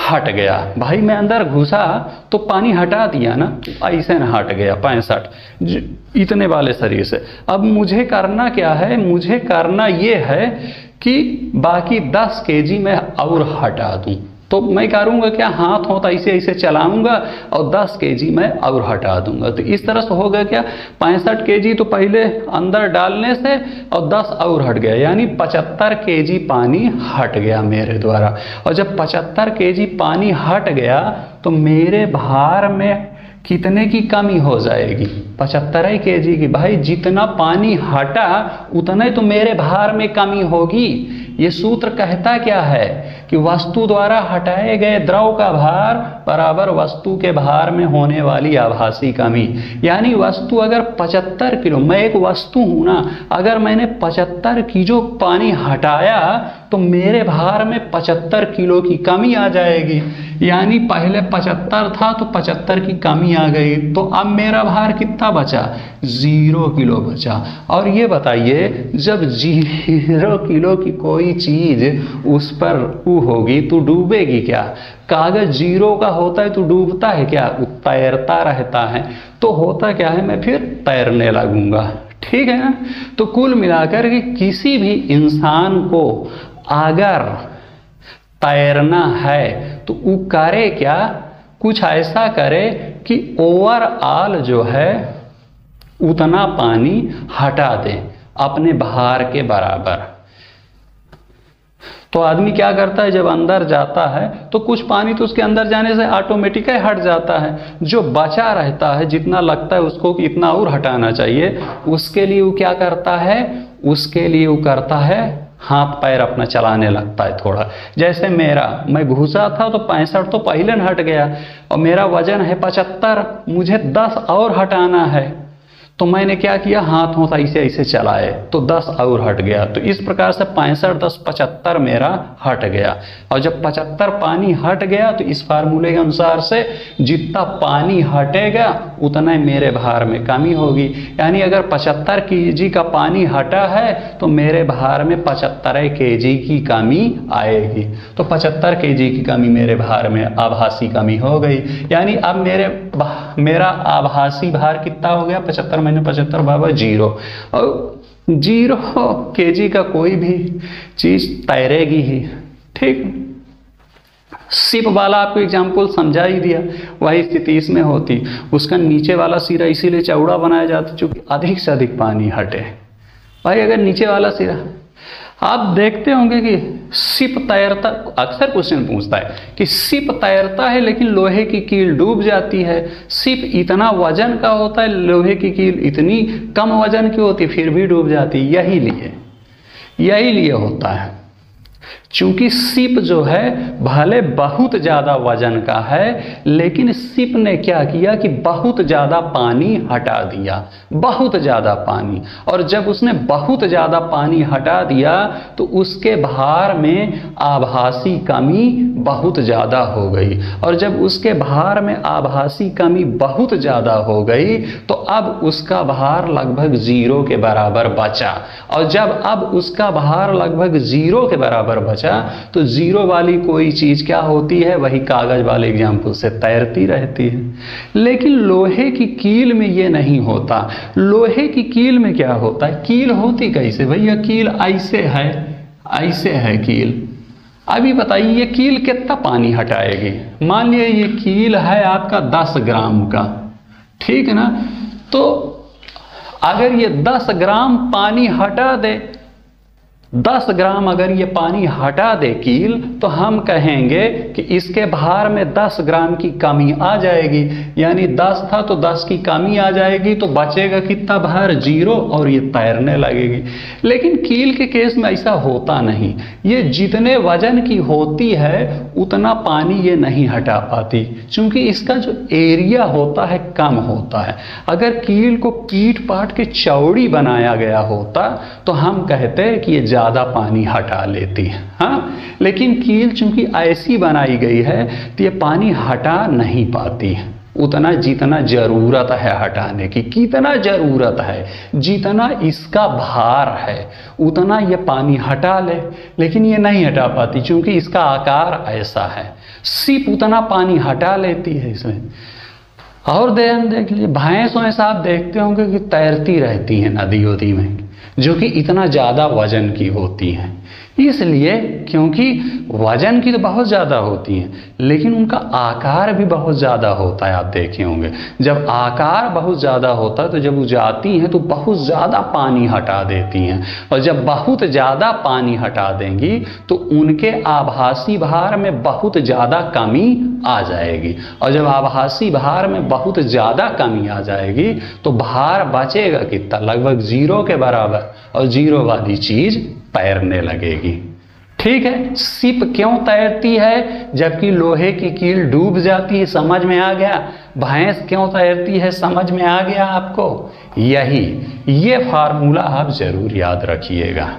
A: हट गया। भाई मैं अंदर घुसा तो पानी हटा दिया ना, ऐसे न हट गया 65 इतने वाले शरीर से। अब मुझे करना क्या है? मुझे करना ये है कि बाकी 10 kg मैं और हटा दूं। तो मैं करूँगा क्या, हाथ होता ऐसे ऐसे चलाऊंगा और 10 केजी मैं और हटा दूंगा। तो इस तरह से होगा क्या, 65 केजी तो पहले अंदर डालने से और 10 और हट गया, यानी 75 केजी पानी हट गया मेरे द्वारा। और जब 75 केजी पानी हट गया तो मेरे भार में कितने की कमी हो जाएगी, 75 केजी की। भाई जितना पानी हटा उतना ही तो मेरे भार में कमी होगी। ये सूत्र कहता क्या है कि वस्तु द्वारा हटाए गए द्रव का भार बराबर वस्तु के भार में होने वाली आभासी कमी। यानी वस्तु अगर 75 किलो, मैं एक वस्तु हूं ना, अगर मैंने 75 किलो पानी हटाया तो मेरे भार में 75 किलो की कमी आ जाएगी। यानी पहले 75 था तो 75 की कमी आ गई, तो अब मेरा भार कितना बचा, 0 किलो बचा। और ये बताइए जब 0 किलो की कोई चीज उस पर होगी तो डूबेगी क्या? कागज 0 का होता है तो डूबता है क्या? वो तैरता रहता है। तो होता क्या है, मैं फिर तैरने लगूंगा। ठीक है ना। तो कुल मिलाकर के किसी भी इंसान को अगर तैरना है तो वो करे क्या, कुछ ऐसा करे कि ओवरऑल जो है उतना पानी हटा दे अपने भार के बराबर। तो आदमी क्या करता है, जब अंदर जाता है तो कुछ पानी तो उसके अंदर जाने से ऑटोमेटिकली हट जाता है। जो बचा रहता है, जितना लगता है उसको कि इतना और हटाना चाहिए, उसके लिए वो क्या करता है, उसके लिए वो करता है हाथ पैर अपना चलाने लगता है थोड़ा। जैसे मैं घुसा था तो 65 तो पहले न हट गया, और मेरा वजन है 75, मुझे 10 और हटाना है। तो मैंने क्या किया, हाथ होता ऐसे ऐसे चलाए तो 10 और हट गया। तो इस प्रकार से 65 10 75 मेरा हट गया। और जब 75 पानी हट गया तो इस फार्मूले के अनुसार से जितना पानी हटेगा उतना ही मेरे भार में कमी होगी। यानी अगर 75 केजी का पानी हटा है तो मेरे भार में 75 केजी की कमी आएगी। तो 75 केजी की कमी मेरे भार में आभासी कमी हो गई। यानी अब मेरा आभासी भार कितना हो गया, 75 मैंने 75 बराबर 0। और 0 केजी का कोई भी चीज तैरेगी ही। ठीक, सिप वाला आपको एग्जाम्पल समझा ही दिया, वही स्थिति इसमें होती। उसका नीचे वाला सिरा इसीलिए चौड़ा बनाया जाता क्योंकि अधिक से अधिक पानी हटे। भाई अगर नीचे वाला सिरा, आप देखते होंगे कि सिप तैरता, अक्सर क्वेश्चन पूछता है कि सिप तैरता है लेकिन लोहे की कील डूब जाती है। सिप इतना वजन का होता है, लोहे की कील इतनी कम वजन की होती फिर भी डूब जाती। यही लिए होता है। चूंकि सिप जो है भले बहुत ज़्यादा वजन का है, लेकिन सिप ने क्या किया कि बहुत ज़्यादा पानी हटा दिया, बहुत ज़्यादा पानी। और जब उसने बहुत ज़्यादा पानी हटा दिया तो उसके भार में आभासी कमी बहुत ज़्यादा हो गई। और जब उसके भार में आभासी कमी बहुत ज़्यादा हो गई तो अब उसका भार लगभग 0 के बराबर बचा। और जब अब उसका भार लगभग 0 के बराबर बचा तो 0 वाली कोई चीज क्या होती है, वही कागज वाले एग्जाम्पल से तैरती रहती है। लेकिन लोहे की कील में ये नहीं होता। लोहे की कील में क्या होता है, कील होती कैसे भैया, कील ऐसे है कील। अभी बताइए ये कील कितना पानी हटाएगी। मान लिया ये कील है आपका 10 ग्राम का, ठीक है ना। तो अगर ये 10 ग्राम पानी हटा दे, 10 ग्राम अगर ये पानी हटा दे कील, तो हम कहेंगे कि इसके भार में 10 ग्राम की कमी आ जाएगी। यानी 10 था तो 10 की कमी आ जाएगी, तो बचेगा कितना भार, 0, और ये तैरने लगेगी। लेकिन कील के केस में ऐसा होता नहीं। ये जितने वजन की होती है उतना पानी ये नहीं हटा पाती, क्योंकि इसका जो एरिया होता है कम होता है। अगर कील को पीट पाट के चौड़ी बनाया गया होता तो हम कहते हैं कि ये ज़्यादा पानी हटा लेती है। हाँ, लेकिन कील चूंकि ऐसी बनाई गई है तो ये पानी हटा नहीं पाती उतना जितना जरूरत है हटाने की। कितना जरूरत है, जितना इसका भार है उतना ये पानी हटा ले, लेकिन ये नहीं हटा पाती क्योंकि इसका आकार ऐसा है। सिप उतना पानी हटा लेती है इसमें। और ध्यान देख लीजिए, भैंस वैसा आप देखते होंगे कि तैरती रहती हैं नदी वदी में, जो कि इतना ज़्यादा वजन की होती हैं। इसलिए क्योंकि वजन की तो बहुत ज़्यादा होती हैं, लेकिन उनका आकार भी बहुत ज़्यादा होता है। आप देखे होंगे जब आकार बहुत ज़्यादा होता है तो जब वो जाती हैं तो बहुत ज़्यादा पानी हटा देती हैं, और जब बहुत ज़्यादा पानी हटा देंगी तो उनके आभासी भार में बहुत ज़्यादा कमी आ जाएगी, और जब आभासी भार में बहुत ज़्यादा कमी आ जाएगी तो भार बचेगा कितना, लगभग 0 के बराबर, और 0 वाली चीज़ तैरने लगेगी। ठीक है, शिप क्यों तैरती है जबकि लोहे की कील डूब जाती है, समझ में आ गया। भैंस क्यों तैरती है, समझ में आ गया आपको। ये फार्मूला आप जरूर याद रखिएगा।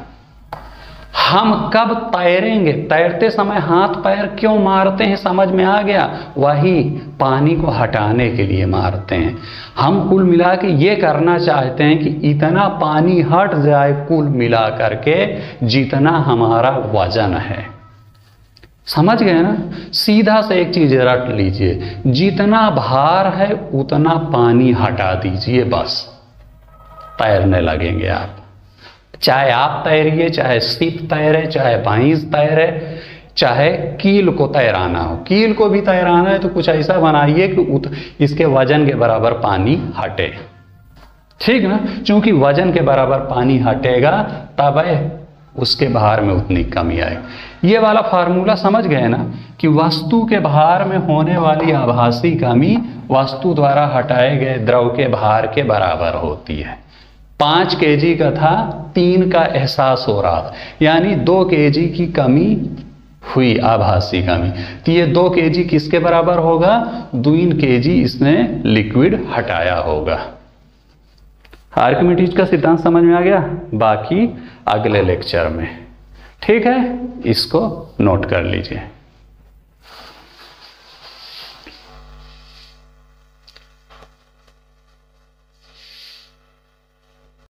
A: हम कब तैरेंगे, तैरते समय हाथ पैर क्यों मारते हैं, समझ में आ गया। वही पानी को हटाने के लिए मारते हैं। हम कुल मिला के ये करना चाहते हैं कि इतना पानी हट जाए कुल मिला करके जितना हमारा वजन है। समझ गए ना। सीधा से एक चीज रट लीजिए, जितना भार है उतना पानी हटा दीजिए, बस तैरने लगेंगे आप। चाहे आप तैरिए, चाहे शिप तैरे, चाहे भैंस तैरे, चाहे कील को तैराना हो। कील को भी तैराना है तो कुछ ऐसा बनाइए कि इसके वजन के बराबर पानी हटे। ठीक ना, क्योंकि वजन के बराबर पानी हटेगा तब उसके भार में उतनी कमी आएगी। ये वाला फार्मूला समझ गए ना कि वस्तु के भार में होने वाली आभासी कमी वस्तु द्वारा हटाए गए द्रव के भार के बराबर होती है। 5 kg का था, 3 का एहसास हो रहा था, यानी 2 kg की कमी हुई, आभासी कमी। तो ये 2 kg किसके बराबर होगा, 2 kg इसने लिक्विड हटाया होगा। आर्किमिडीज का सिद्धांत समझ में आ गया। बाकी अगले लेक्चर में। ठीक है, इसको नोट कर लीजिए।